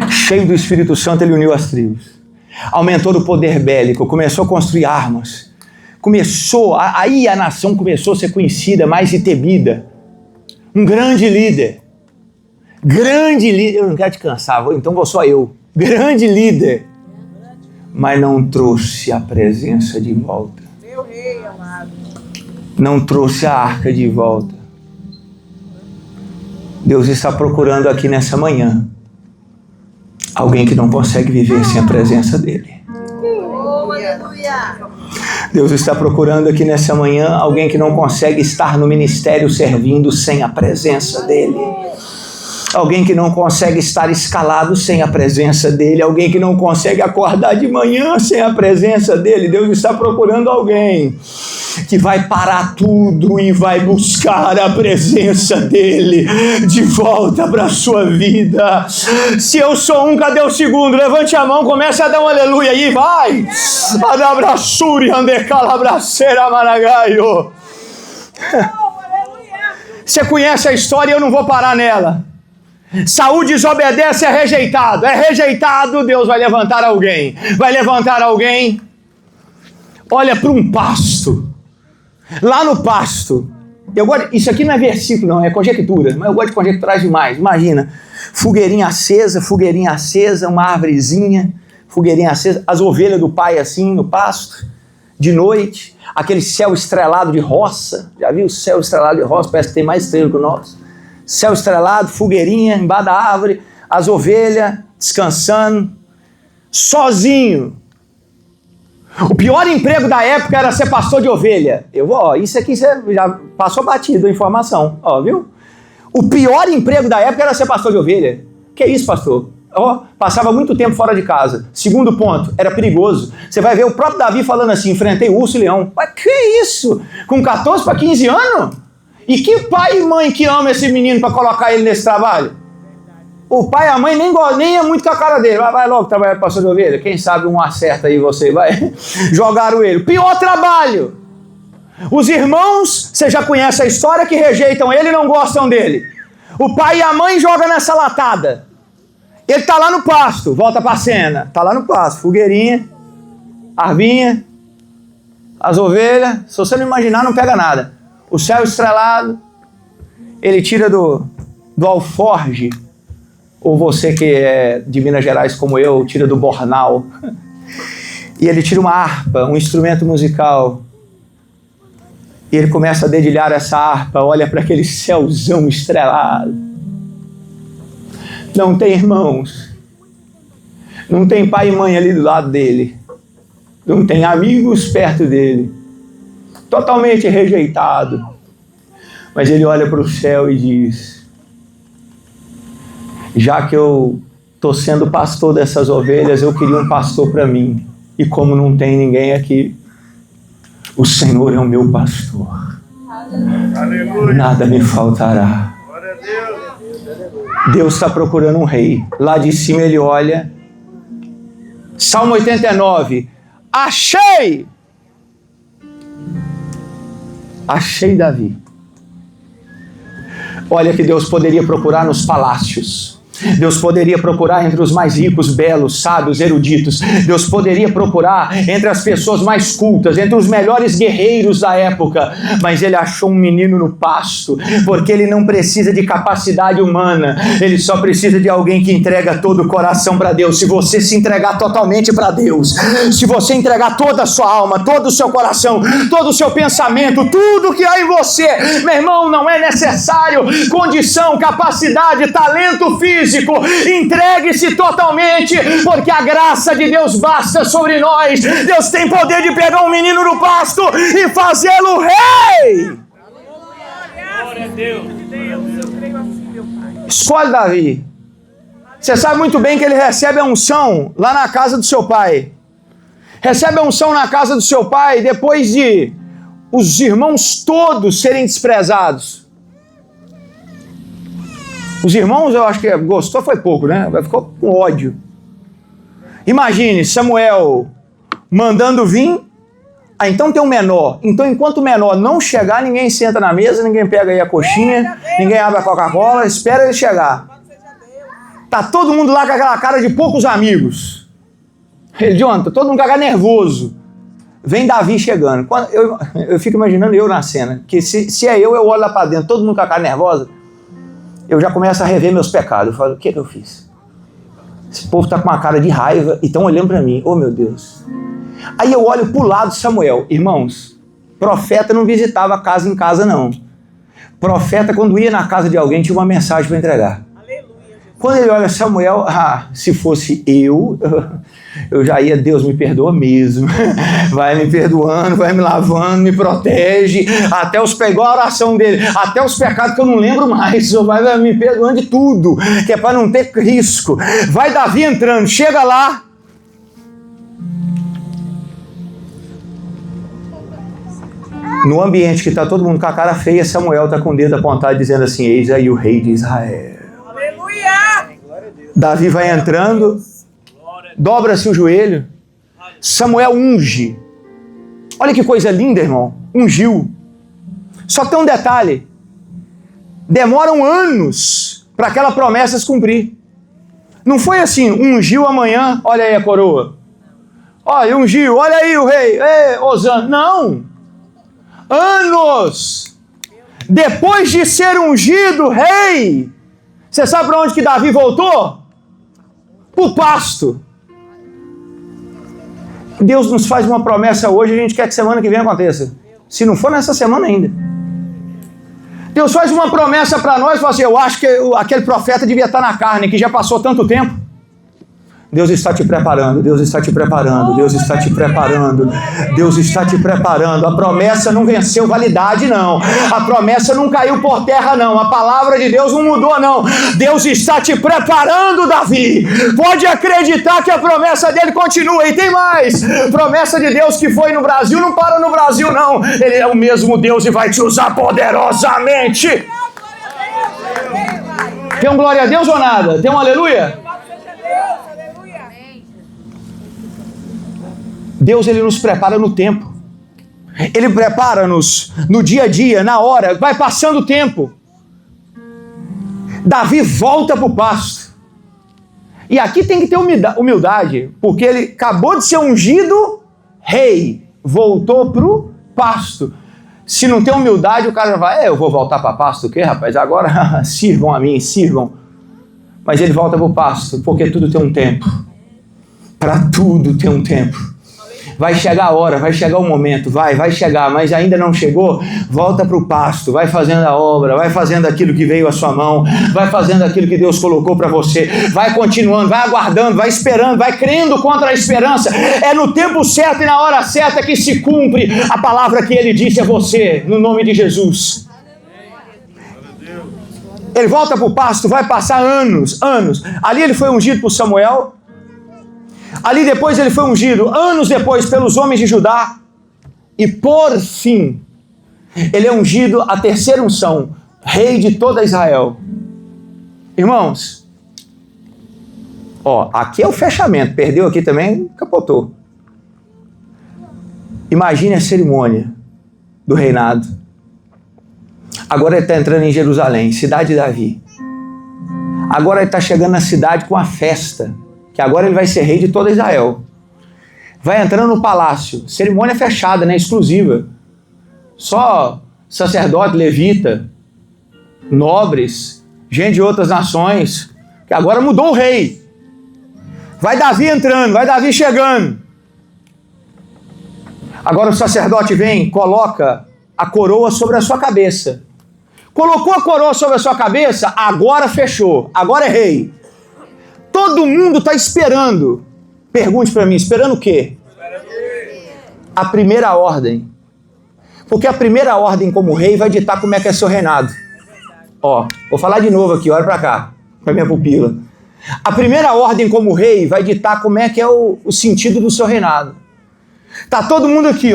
Cheio do Espírito Santo, ele uniu as tribos. Aumentou o poder bélico. Começou a construir armas. Aí a nação começou a ser conhecida mais e temida. Um grande líder. Eu não quero te cansar, então vou só eu. Grande líder. Mas não trouxe a presença de volta. Meu rei amado. Não trouxe a arca de volta. Deus está procurando aqui nessa manhã alguém que não consegue viver sem a presença dele. Oh, aleluia. Deus está procurando aqui nessa manhã alguém que não consegue estar no ministério servindo sem a presença dele. Alguém que não consegue estar escalado sem a presença dele. Alguém que não consegue acordar de manhã sem a presença dele. Deus está procurando alguém que vai parar tudo e vai buscar a presença dele de volta para a sua vida. Se eu sou um, cadê o segundo? Levante a mão, comece a dar um aleluia aí, vai! Adabraçuri, andecalabraceira, maragaio. Você conhece a história e eu não vou parar nela. Saul desobedece, é rejeitado, Deus vai levantar alguém, olha para um pasto, lá no pasto, isso aqui não é versículo não, é conjectura, mas eu gosto de conjecturar demais. Imagina, fogueirinha acesa, uma árvorezinha, fogueirinha acesa, as ovelhas do pai assim no pasto, de noite, aquele céu estrelado de roça, já viu o céu estrelado de roça, parece que tem mais estrela que o nosso. Céu estrelado, fogueirinha, embaixo da árvore, as ovelhas descansando, sozinho. O pior emprego da época era ser pastor de ovelha. Isso aqui você já passou batido a informação, viu? O pior emprego da época era ser pastor de ovelha. Que isso, pastor? Passava muito tempo fora de casa. Segundo ponto, era perigoso. Você vai ver o próprio Davi falando assim, enfrentei urso e leão. Mas que isso? Com 14 para 15 anos? E que pai e mãe que ama esse menino para colocar ele nesse trabalho? O pai e a mãe nem é muito com a cara dele. Vai logo trabalhar para pastor de ovelha. Quem sabe um acerta aí você vai. Jogaram ele. Pior trabalho. Os irmãos, você já conhece a história, que rejeitam ele e não gostam dele. O pai e a mãe jogam nessa latada. Ele tá lá no pasto, volta pra cena. Tá lá no pasto, fogueirinha, arvinha, as ovelhas. Se você não imaginar, não pega nada. O céu estrelado, ele tira do alforge, ou você que é de Minas Gerais como eu, tira do bornal. E ele tira uma harpa, um instrumento musical. E ele começa a dedilhar essa harpa, olha para aquele céuzão estrelado. Não tem irmãos. Não tem pai e mãe ali do lado dele. Não tem amigos perto dele. Totalmente rejeitado. Mas ele olha para o céu e diz: já que eu estou sendo pastor dessas ovelhas, eu queria um pastor para mim. E como não tem ninguém aqui, o Senhor é o meu pastor. Aleluia. Nada me faltará. Glória a Deus. Deus está procurando um rei. Lá de cima ele olha. Salmo 89. Achei! Achei Davi. Olha que Deus poderia procurar nos palácios. Deus poderia procurar entre os mais ricos, belos, sábios, eruditos. Deus poderia procurar entre as pessoas mais cultas, entre os melhores guerreiros da época. Mas ele achou um menino no pasto, porque ele não precisa de capacidade humana. Ele só precisa de alguém que entrega todo o coração para Deus. Se você se entregar totalmente para Deus, se você entregar toda a sua alma, todo o seu coração, todo o seu pensamento, tudo que há em você, meu irmão, não é necessário condição, capacidade, talento físico. Entregue-se totalmente, porque a graça de Deus basta sobre nós. Deus tem poder de pegar um menino no pasto e fazê-lo rei. Glória a Deus. Escolhe Davi. Você sabe muito bem que ele recebe a unção lá na casa do seu pai. Recebe a unção na casa do seu pai depois de os irmãos todos serem desprezados. Os irmãos, eu acho que gostou, foi pouco, né? Ficou com ódio. Imagine Samuel mandando vir. Então tem um menor. Então, enquanto o menor não chegar, ninguém senta na mesa, ninguém pega aí a coxinha, ninguém abre a Coca-Cola, espera ele chegar. Tá todo mundo lá com aquela cara de poucos amigos. Ele, Jonathan, todo mundo com a cara nervoso. Vem Davi chegando. Eu fico imaginando eu na cena, que se é eu olho lá pra dentro, todo mundo com a cara nervosa. Eu já começo a rever meus pecados. Eu falo, o que eu fiz? Esse povo está com uma cara de raiva e estão olhando para mim. Oh, meu Deus. Aí eu olho para o lado de Samuel. Irmãos, profeta não visitava casa em casa, não. Profeta, quando ia na casa de alguém, tinha uma mensagem para entregar. Quando ele olha Samuel, se fosse eu já ia, Deus me perdoa mesmo, vai me perdoando, vai me lavando, me protege, até igual a oração dele, até os pecados que eu não lembro mais, vai me perdoando de tudo, que é para não ter risco. Vai Davi entrando, chega lá, no ambiente que está todo mundo com a cara feia, Samuel está com o dedo apontado dizendo assim: eis aí o rei de Israel. Davi vai entrando, dobra-se o joelho, Samuel unge. Olha que coisa linda, irmão, ungiu. Só tem um detalhe, demoram anos para aquela promessa se cumprir. Não foi assim, ungiu amanhã, olha aí a coroa. Olha, ungiu, olha aí o rei, Osana. Não, anos depois de ser ungido rei, você sabe para onde que Davi voltou? Para o pasto. Deus nos faz uma promessa hoje, a gente quer que semana que vem aconteça. Se não for nessa semana ainda. Deus faz uma promessa para nós, fala assim, eu acho que aquele profeta devia estar na carne, que já passou tanto tempo. Deus está te preparando, Deus está te preparando, Deus está te preparando, Deus está te preparando. A promessa não venceu validade, não. A promessa não caiu por terra, não. A palavra de Deus não mudou, não. Deus está te preparando, Davi. Pode acreditar que a promessa dele continua. E tem mais. Promessa de Deus que foi no Brasil, não para no Brasil, não. Ele é o mesmo Deus e vai te usar poderosamente. Tem um glória a Deus ou nada? Tem um aleluia? Deus, ele nos prepara no tempo. Ele prepara-nos no dia a dia, na hora, vai passando o tempo. Davi volta para o pasto. E aqui tem que ter humildade, porque ele acabou de ser ungido rei, voltou para o pasto. Se não tem humildade, o cara vai, eu vou voltar para pasto o quê, rapaz? Agora sirvam a mim, sirvam. Mas ele volta para o pasto, porque tudo tem um tempo. Para tudo tem um tempo. Vai chegar a hora, vai chegar o momento, vai chegar, mas ainda não chegou, volta para o pasto, vai fazendo a obra, vai fazendo aquilo que veio à sua mão, vai fazendo aquilo que Deus colocou para você, vai continuando, vai aguardando, vai esperando, vai crendo contra a esperança. É no tempo certo e na hora certa que se cumpre a palavra que ele disse a você, no nome de Jesus. Ele volta para o pasto, vai passar anos. Ali ele foi ungido por Samuel. Ali depois ele foi ungido, anos depois, pelos homens de Judá. E por fim, ele é ungido a terceira unção, rei de toda Israel. Irmãos, aqui é o fechamento. Perdeu aqui também, capotou. Imagine a cerimônia do reinado. Agora ele está entrando em Jerusalém, cidade de Davi. Agora ele está chegando na cidade com a festa, que agora ele vai ser rei de toda Israel. Vai entrando no palácio, cerimônia fechada, né, exclusiva. Só sacerdote, levita, nobres, gente de outras nações, que agora mudou o rei. Vai Davi entrando, vai Davi chegando. Agora o sacerdote vem, coloca a coroa sobre a sua cabeça. Colocou a coroa sobre a sua cabeça, agora fechou, agora é rei. Todo mundo está esperando. Pergunte para mim, esperando o quê? A primeira ordem. Porque a primeira ordem como rei vai ditar como é que é seu reinado. Vou falar de novo aqui, olha para cá, para minha pupila. A primeira ordem como rei vai ditar como é que é o sentido do seu reinado. Tá todo mundo aqui,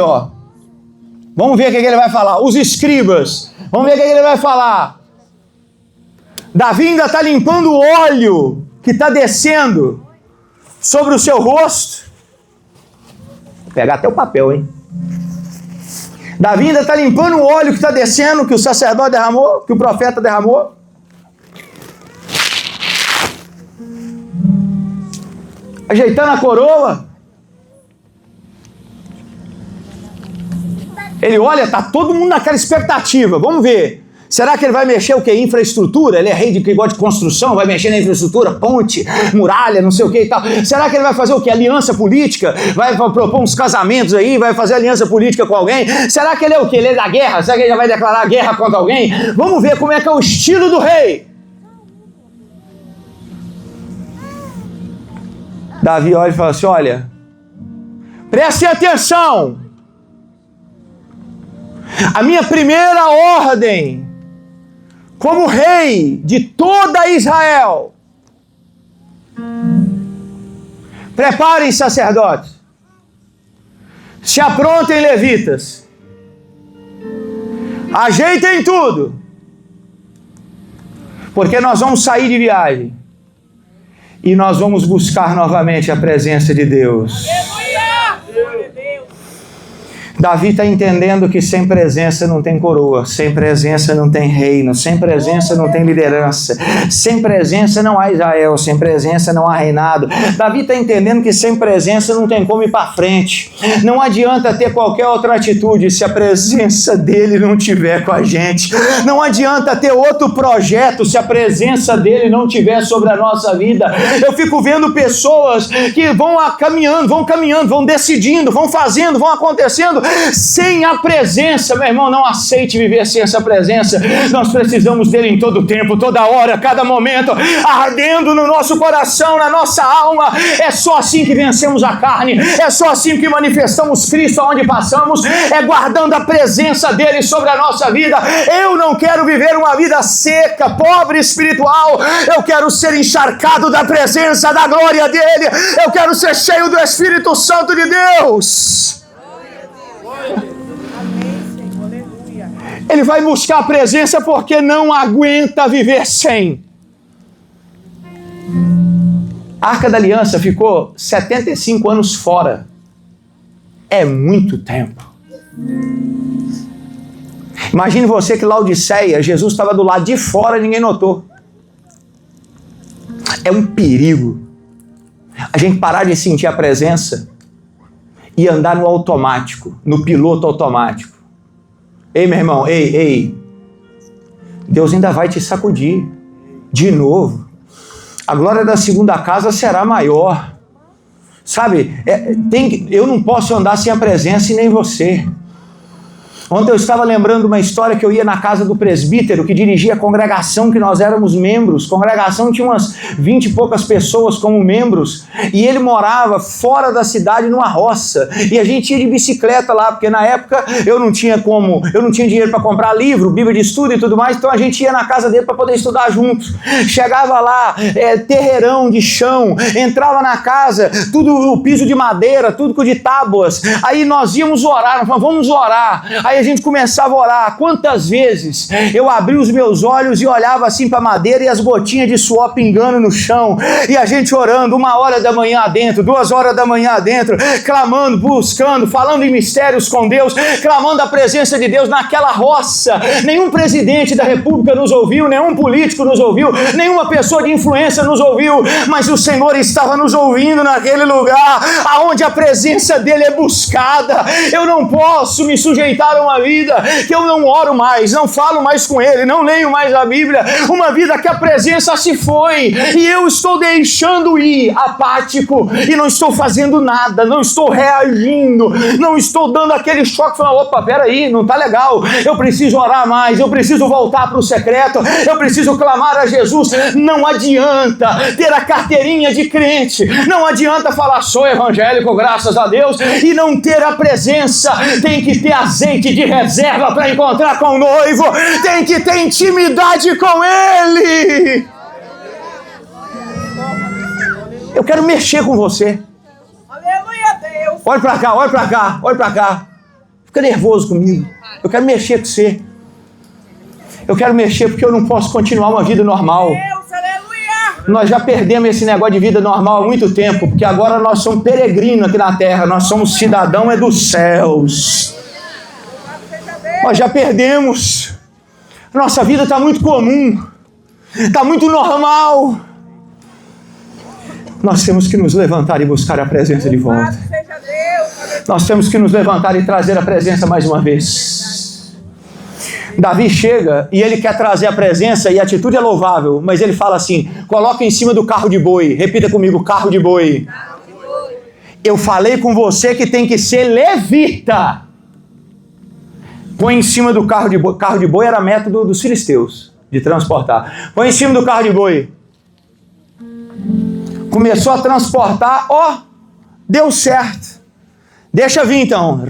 Vamos ver o que ele vai falar. Os escribas, vamos ver o que ele vai falar. Davi ainda está limpando o óleo que está descendo sobre o seu rosto. Vou pegar até o papel, hein? Davi ainda está limpando o óleo que está descendo, que o sacerdote derramou, que o profeta derramou. Ajeitando a coroa. Ele olha, está todo mundo naquela expectativa. Vamos ver. Será que ele vai mexer o quê? Infraestrutura? Ele é rei de que gosta de construção, vai mexer na infraestrutura, ponte, muralha, não sei o que e tal. Será que ele vai fazer o quê? Aliança política? Vai propor uns casamentos aí, vai fazer aliança política com alguém? Será que ele é o quê? Ele é da guerra? Será que ele já vai declarar guerra contra alguém? Vamos ver como é que é o estilo do rei. Davi olha e fala assim, olha, prestem atenção. A minha primeira ordem como rei de toda Israel. Preparem, sacerdotes. Se aprontem, levitas. Ajeitem tudo. Porque nós vamos sair de viagem. E nós vamos buscar novamente a presença de Deus. Davi está entendendo que sem presença não tem coroa, sem presença não tem reino, sem presença não tem liderança, sem presença não há Israel, sem presença não há reinado. Davi está entendendo que sem presença não tem como ir para frente. Não adianta ter qualquer outra atitude se a presença dele não estiver com a gente. Não adianta ter outro projeto se a presença dele não estiver sobre a nossa vida. Eu fico vendo pessoas que vão caminhando, vão decidindo, vão fazendo, vão acontecendo, sem a presença. Meu irmão, não aceite viver sem essa presença. Nós precisamos dele em todo tempo, toda hora, cada momento, ardendo no nosso coração, na nossa alma. É só assim que vencemos a carne, é só assim que manifestamos Cristo aonde passamos, é guardando a presença dele sobre a nossa vida. Eu não quero viver uma vida seca, pobre espiritual. Eu quero ser encharcado da presença, da glória dele. Eu quero ser cheio do Espírito Santo de Deus. Ele vai buscar a presença porque não aguenta viver sem. A Arca da Aliança ficou 75 anos fora. É muito tempo. Imagine você que Laodiceia, Jesus estava do lado de fora e ninguém notou. É um perigo a gente parar de sentir a presença e andar no automático, no piloto automático. Ei, meu irmão, ei. Deus ainda vai te sacudir de novo. A glória da segunda casa será maior. Sabe, eu não posso andar sem a presença e nem você. Ontem eu estava lembrando uma história que eu ia na casa do presbítero que dirigia a congregação que nós éramos membros. A congregação tinha umas 20 e poucas pessoas como membros e ele morava fora da cidade numa roça e a gente ia de bicicleta lá, porque na época eu não tinha dinheiro para comprar livro, bíblia de estudo e tudo mais, então a gente ia na casa dele para poder estudar juntos. Chegava lá, terreirão de chão, entrava na casa, tudo o piso de madeira, tudo de tábuas. Aí nós íamos orar, nós falamos, vamos orar. Aí a gente começava a orar. Quantas vezes eu abri os meus olhos e olhava assim para a madeira e as gotinhas de suor pingando no chão, e a gente orando 1h da manhã adentro, 2h da manhã adentro, clamando, buscando, falando em mistérios com Deus, clamando a presença de Deus naquela roça. Nenhum presidente da república nos ouviu, nenhum político nos ouviu, nenhuma pessoa de influência nos ouviu, mas o Senhor estava nos ouvindo naquele lugar aonde a presença dele é buscada. Eu não posso me sujeitar a uma vida que eu não oro mais, não falo mais com ele, não leio mais a Bíblia, uma vida que a presença se foi e eu estou deixando ir, apático, e não estou fazendo nada, não estou reagindo, não estou dando aquele choque, falando, opa, peraí, não tá legal, eu preciso orar mais, eu preciso voltar para o secreto, eu preciso clamar a Jesus. Não adianta ter a carteirinha de crente, não adianta falar sou evangélico, graças a Deus, e não ter a presença. Tem que ter azeite de reserva para encontrar com o noivo, tem que ter intimidade com ele. Eu quero mexer com você. Aleluia, Deus. Olha para cá, olha para cá, olha para cá. Fica nervoso comigo. Eu quero mexer com você. Eu quero mexer porque eu não posso continuar uma vida normal. Deus, aleluia. Nós já perdemos esse negócio de vida normal há muito tempo, porque agora nós somos peregrinos aqui na terra, nós somos cidadão dos céus. Nós já perdemos. Nossa vida está muito comum, está muito normal. Nós temos que nos levantar e buscar a presença de volta. Nós temos que nos levantar e trazer a presença mais uma vez. Davi chega e ele quer trazer a presença, e a atitude é louvável, mas ele fala assim, coloca em cima do carro de boi. Repita comigo, carro de boi. Eu falei com você que tem que ser levita. Põe em cima do carro de boi. Carro de boi era método dos filisteus de transportar. Põe em cima do carro de boi. Começou a transportar, deu certo. Deixa vir então.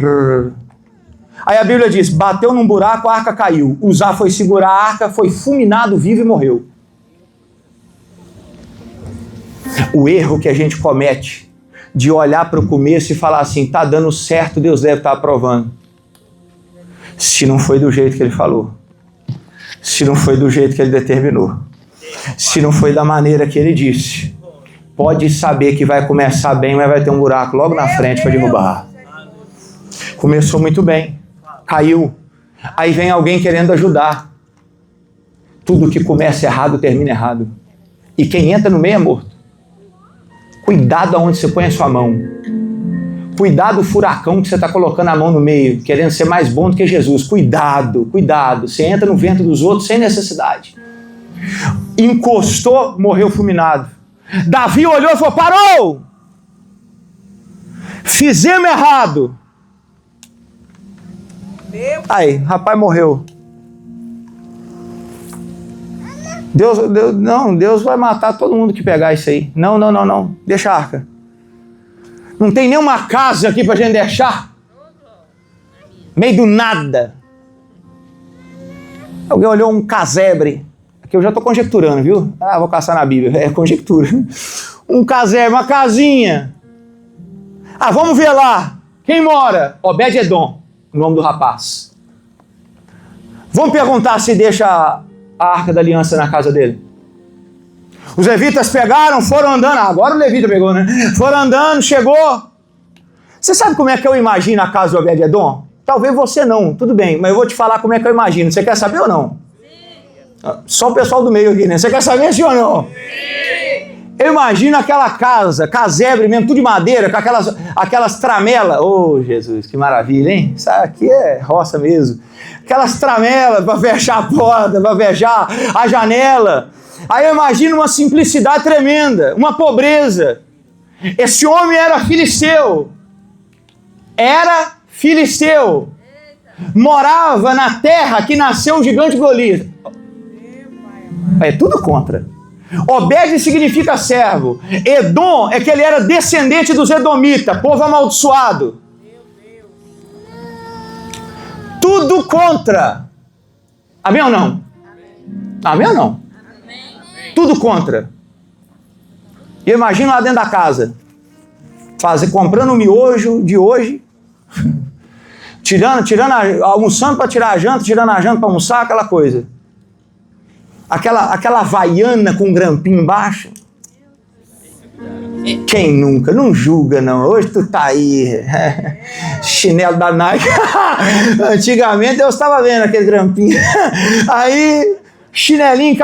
Aí a Bíblia diz, bateu num buraco, a arca caiu. Uzá foi segurar a arca, foi fulminado vivo e morreu. O erro que a gente comete de olhar para o começo e falar assim, tá dando certo, Deus deve estar aprovando. Se não foi do jeito que ele falou, se não foi do jeito que ele determinou, se não foi da maneira que ele disse, pode saber que vai começar bem, mas vai ter um buraco logo na frente para derrubar. Começou muito bem, caiu, aí vem alguém querendo ajudar. Tudo que começa errado termina errado, e quem entra no meio é morto. Cuidado aonde você põe a sua mão. Cuidado o furacão que você está colocando a mão no meio, querendo ser mais bom do que Jesus. Cuidado, cuidado. Você entra no vento dos outros sem necessidade. Encostou, morreu fulminado. Davi olhou e falou, parou! Fizemos errado. Aí, rapaz morreu. Deus vai matar todo mundo que pegar isso aí. Não. Deixa a arca. Não tem nenhuma casa aqui pra gente deixar. Meio do nada. Alguém olhou um casebre. Aqui eu já tô conjecturando, viu? Vou caçar na Bíblia. É conjectura. Um casebre, uma casinha. Vamos ver lá. Quem mora? Obed-Edom, o nome do rapaz. Vamos perguntar se deixa a Arca da Aliança na casa dele. Os levitas pegaram, foram andando. Agora o levita pegou, né? Foram andando, chegou. Você sabe como é que eu imagino a casa do Obed-Edom? Talvez você não, tudo bem, mas eu vou te falar como é que eu imagino. Você quer saber ou não? Sim. Só o pessoal do meio aqui, né? Você quer saber, sim ou não? Sim. Eu imagino aquela casa, casebre mesmo, tudo de madeira, com aquelas tramelas. Oh, Jesus, que maravilha, hein? Isso aqui é roça mesmo. Aquelas tramelas para fechar a porta, para fechar a janela. Aí eu imagino uma simplicidade tremenda, uma pobreza. Esse homem era filisteu. Era filisteu. Morava na terra que nasceu o gigante Golias. É tudo contra. Obed significa servo. Edom é que ele era descendente dos edomitas, povo amaldiçoado. Tudo contra. Amém ou não? Amém ou não? Tudo contra. E eu imagino lá dentro da casa, comprando o miojo de hoje, almoçando para tirar a janta, tirando a janta para almoçar, aquela coisa. Aquela havaiana com um grampinho embaixo. Quem nunca? Não julga, não. Hoje tu tá aí. Chinelo da Nike. Antigamente eu estava vendo aquele grampinho. Aí, chinelinho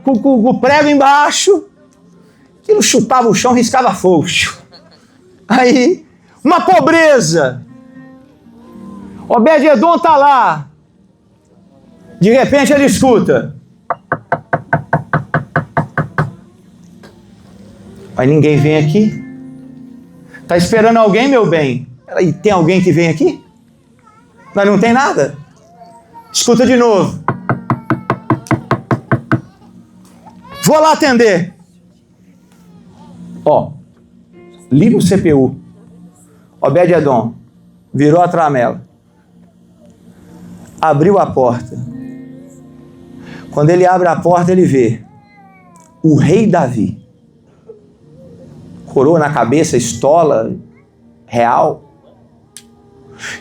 com o prego embaixo. Aquilo chutava o chão, riscava fogo. Aí, uma pobreza. Obed-Edom tá lá. De repente ele escuta. Mas ninguém vem aqui. Tá esperando alguém, meu bem? E tem alguém que vem aqui? Mas não tem nada. Escuta de novo. Vou lá atender. Ó, liga o CPU. Obed-Edom virou a tramela. Abriu a porta. Quando ele abre a porta, ele vê o rei Davi. Coroa na cabeça, estola, real.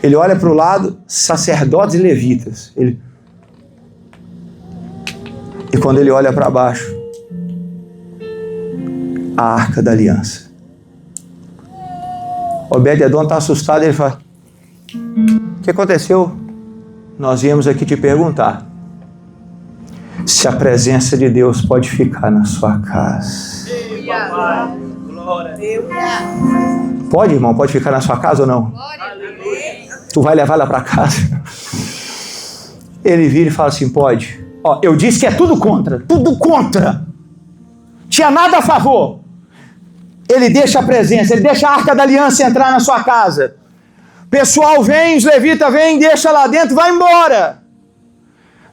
Ele olha para o lado, sacerdotes e levitas. E quando ele olha para baixo, a arca da aliança. Obed-Edom está assustado, ele fala: o que aconteceu? Nós viemos aqui te perguntar se a presença de Deus pode ficar na sua casa. Pode, irmão? Pode ficar na sua casa ou não? Tu vai levar ela para casa? Ele vira e fala assim: pode. Ó, eu disse que é tudo contra. Tudo contra. Tinha nada a favor. Ele deixa a presença, ele deixa a arca da aliança entrar na sua casa. Pessoal vem, os levitas vêm, deixa lá dentro, vai embora.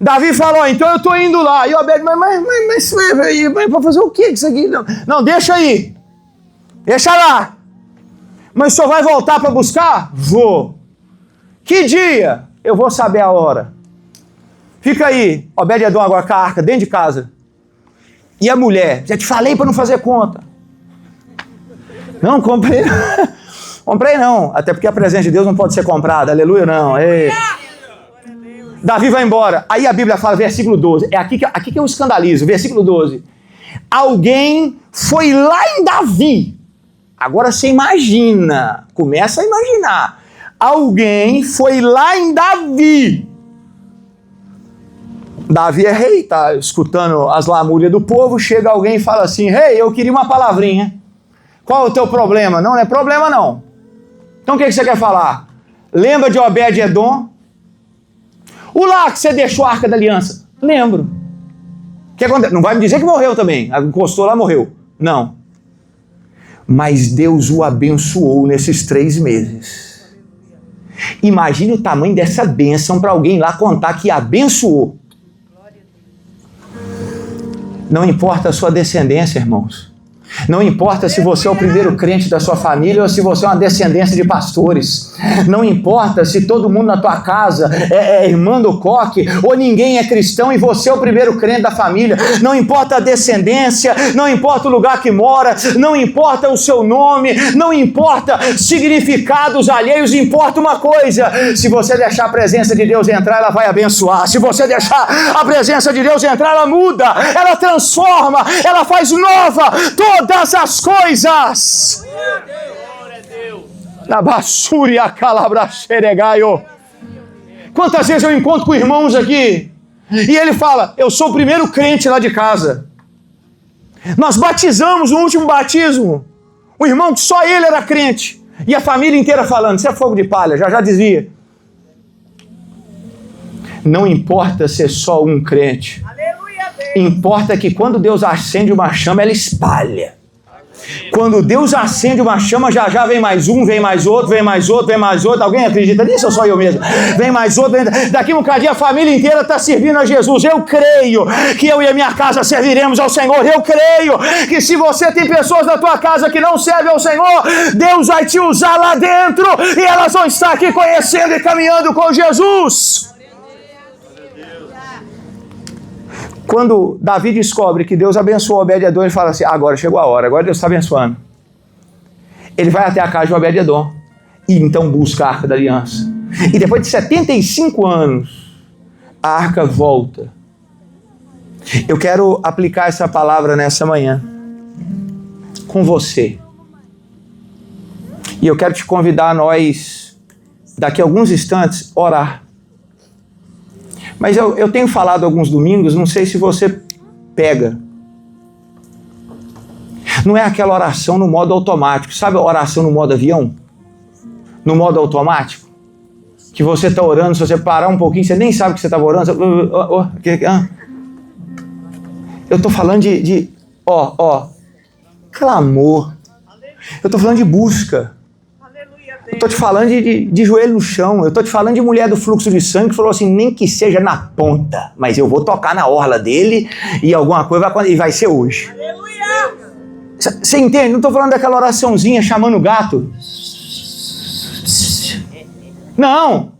Davi falou: então eu estou indo lá. E Obed, mas para fazer o que isso aqui? Não, deixa aí. Deixa lá. Mas o senhor vai voltar para buscar? Vou. Que dia? Eu vou saber a hora. Fica aí, Obed-Edom agora com a arca dentro de casa. E a mulher? Já te falei para não fazer conta. Não, comprei. Comprei não. Até porque a presença de Deus não pode ser comprada. Aleluia, não. Ei. Davi vai embora. Aí a Bíblia fala, versículo 12. É aqui que eu escandalizo. Versículo 12. Alguém foi lá em Davi. Agora você imagina. Começa a imaginar. Alguém foi lá em Davi. Davi é rei, tá escutando as lamúrias do povo. Chega alguém e fala assim: rei, eu queria uma palavrinha. Qual é o teu problema? Não é problema não. Então o que você quer falar? Lembra de Obed-Edom? O lá que você deixou a arca da aliança? Lembro. O que acontece? Não vai me dizer que morreu também. Encostou lá, morreu. Não. Mas Deus o abençoou nesses 3 meses. Imagine o tamanho dessa bênção para alguém lá contar que abençoou. Não importa a sua descendência, irmãos. Não importa se você é o primeiro crente da sua família ou se você é uma descendência de pastores. Não importa se todo mundo na tua casa é irmã do coque ou ninguém é cristão e você é o primeiro crente da família. Não importa a descendência, não importa o lugar que mora, não importa o seu nome, não importa significados alheios, importa uma coisa: se você deixar a presença de Deus entrar, ela vai abençoar. Se você deixar a presença de Deus entrar, ela muda, ela transforma, ela faz nova todas as coisas. Na basúria calabra xeregaio. Quantas vezes eu encontro com irmãos aqui e ele fala, eu sou o primeiro crente lá de casa. Nós batizamos no último batismo um irmão que só ele era crente e a família inteira falando, isso é fogo de palha, já dizia. Não importa ser só um crente. Aleluia, Deus. Importa que quando Deus acende uma chama, ela espalha. Quando Deus acende uma chama, já vem mais um, vem mais outro, vem mais outro, vem mais outro. Alguém acredita nisso ou só eu mesmo? Vem mais outro, daqui um bocadinho a família inteira está servindo a Jesus. Eu creio que eu e a minha casa serviremos ao Senhor. Eu creio que se você tem pessoas na tua casa que não servem ao Senhor, Deus vai te usar lá dentro e elas vão estar aqui conhecendo e caminhando com Jesus. Quando Davi descobre que Deus abençoou Obed-Edom, ele fala assim, agora chegou a hora, agora Deus está abençoando. Ele vai até a casa de Obed-Edom e então busca a Arca da Aliança. E depois de 75 anos, a Arca volta. Eu quero aplicar essa palavra nessa manhã com você. E eu quero te convidar a nós, daqui a alguns instantes, orar. Mas eu tenho falado alguns domingos, não sei se você pega. Não é aquela oração no modo automático. Sabe a oração no modo avião? No modo automático? Que você está orando, se você parar um pouquinho, você nem sabe que você estava orando. Eu estou falando de clamor. Eu estou falando de busca. Eu estou te falando de joelho no chão. Eu estou te falando de mulher do fluxo de sangue que falou assim, nem que seja na ponta, mas eu vou tocar na orla dele e alguma coisa vai ser hoje. Aleluia! Você entende? Não estou falando daquela oraçãozinha chamando o gato. Não.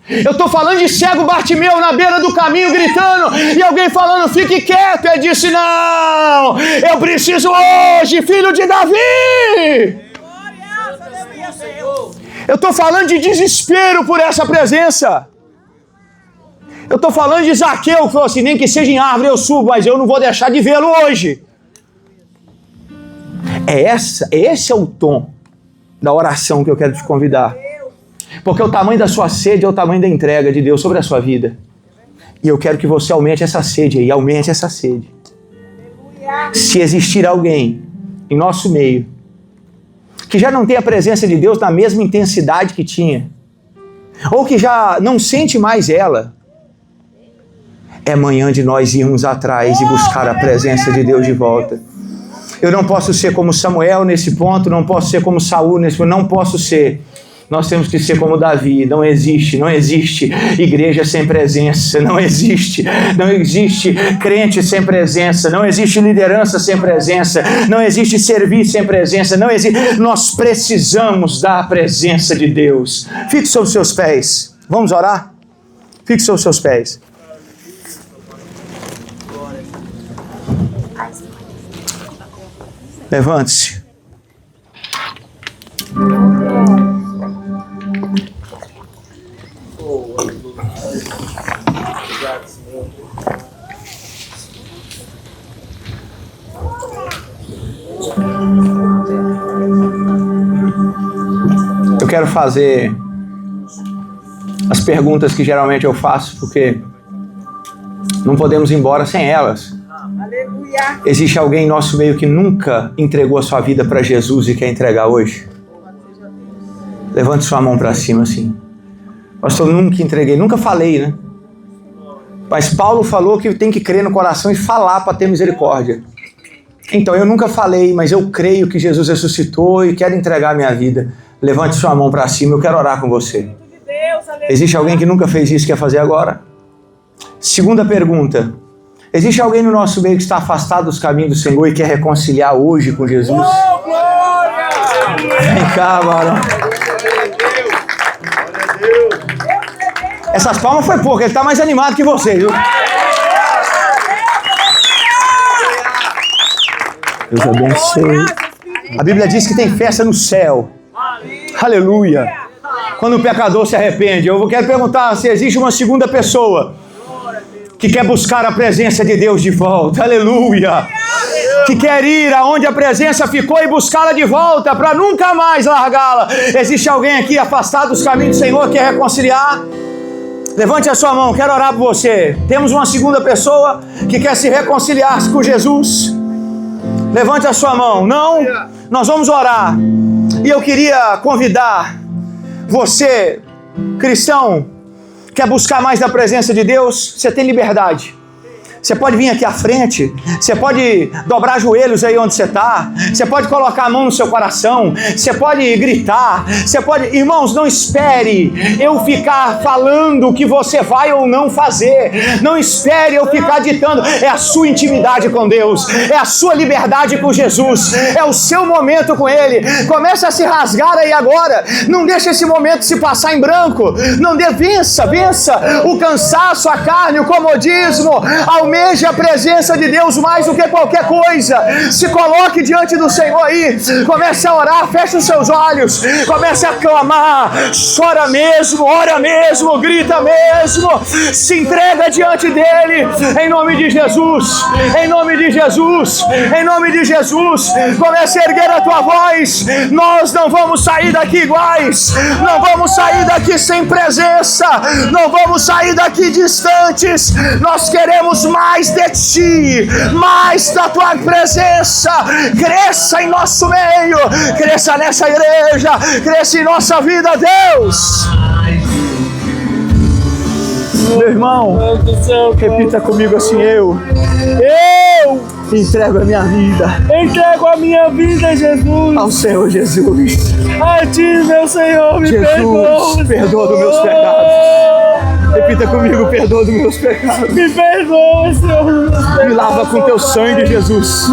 Eu estou falando de cego Bartimeu na beira do caminho gritando e alguém falando, fique quieto. Ele disse, não, eu preciso hoje, filho de Davi. Eu estou falando de desespero por essa presença. Eu estou falando de Zaqueu, que falou assim, nem que seja em árvore eu subo, mas eu não vou deixar de vê-lo hoje. Esse é o tom da oração que eu quero te convidar. Porque o tamanho da sua sede é o tamanho da entrega de Deus sobre a sua vida. E eu quero que você aumente essa sede aí, aumente essa sede. Se existir alguém em nosso meio que já não tem a presença de Deus na mesma intensidade que tinha, ou que já não sente mais ela, é manhã de nós irmos atrás e buscar a presença de Deus de volta. Eu não posso ser como Samuel nesse ponto, não posso ser como Saul nesse ponto, não posso ser. Nós temos que ser como Davi. Não existe igreja sem presença, não existe crente sem presença, não existe liderança sem presença, não existe serviço sem presença, não existe. Nós precisamos da presença de Deus. Fique sobre os seus pés. Vamos orar? Fique sobre os seus pés. Levante-se. Eu quero fazer as perguntas que geralmente eu faço, porque não podemos ir embora sem elas. Aleluia! Existe alguém em nosso meio que nunca entregou a sua vida para Jesus e quer entregar hoje? Levante sua mão para cima assim. Pastor, nunca entreguei, nunca falei, né? Mas Paulo falou que tem que crer no coração e falar para ter misericórdia. Então, eu nunca falei, mas eu creio que Jesus ressuscitou e quero entregar a minha vida. Levante sua mão para cima, eu quero orar com você. Existe alguém que nunca fez isso e quer fazer agora? Segunda pergunta. Existe alguém no nosso meio que está afastado dos caminhos do Senhor e quer reconciliar hoje com Jesus? Oh, glória! Vem cá, varão. Essas palmas foi pouco, ele está mais animado que você, viu? Deus abençoe. A Bíblia diz que tem festa no céu. Aleluia. Quando o pecador se arrepende. Eu quero perguntar se existe uma segunda pessoa que quer buscar a presença de Deus de volta. Aleluia. Que quer ir aonde a presença ficou e buscá-la de volta para nunca mais largá-la. Existe alguém aqui afastado dos caminhos do Senhor que quer reconciliar? Levante a sua mão, quero orar por você. Temos uma segunda pessoa que quer se reconciliar com Jesus. Levante a sua mão. Não, nós vamos orar. E eu queria convidar você, cristão, quer buscar mais da presença de Deus? Você tem liberdade. Você pode vir aqui à frente, você pode dobrar joelhos aí onde você está, você pode colocar a mão no seu coração, você pode gritar, você pode... Irmãos, não espere eu ficar falando o que você vai ou não fazer, não espere eu ficar ditando, é a sua intimidade com Deus, é a sua liberdade com Jesus, é o seu momento com Ele. Comece a se rasgar aí agora, não deixe esse momento se passar em branco, não dê, vença o cansaço, a carne, o comodismo, almeje a presença de Deus mais do que qualquer coisa. Se coloque diante do Senhor aí, comece a orar, feche os seus olhos, comece a clamar, chora mesmo, ora mesmo, grita mesmo, se entrega diante dele, em nome de Jesus, em nome de Jesus, em nome de Jesus. Comece a erguer a tua voz. Nós não vamos sair daqui iguais, não vamos sair daqui sem presença, não vamos sair daqui distantes. Nós queremos mais de ti, mais da tua presença. Cresça em nosso meio, cresça nessa igreja, cresça em nossa vida, Deus. Meu irmão, repita comigo assim: eu entrego a minha vida, Jesus, ao Senhor Jesus. A ti, meu Senhor, me Jesus, perdoa dos meus pecados. Repita comigo: perdoa dos meus pecados. Me perdoa, Senhor. Me lava com teu sangue, Jesus.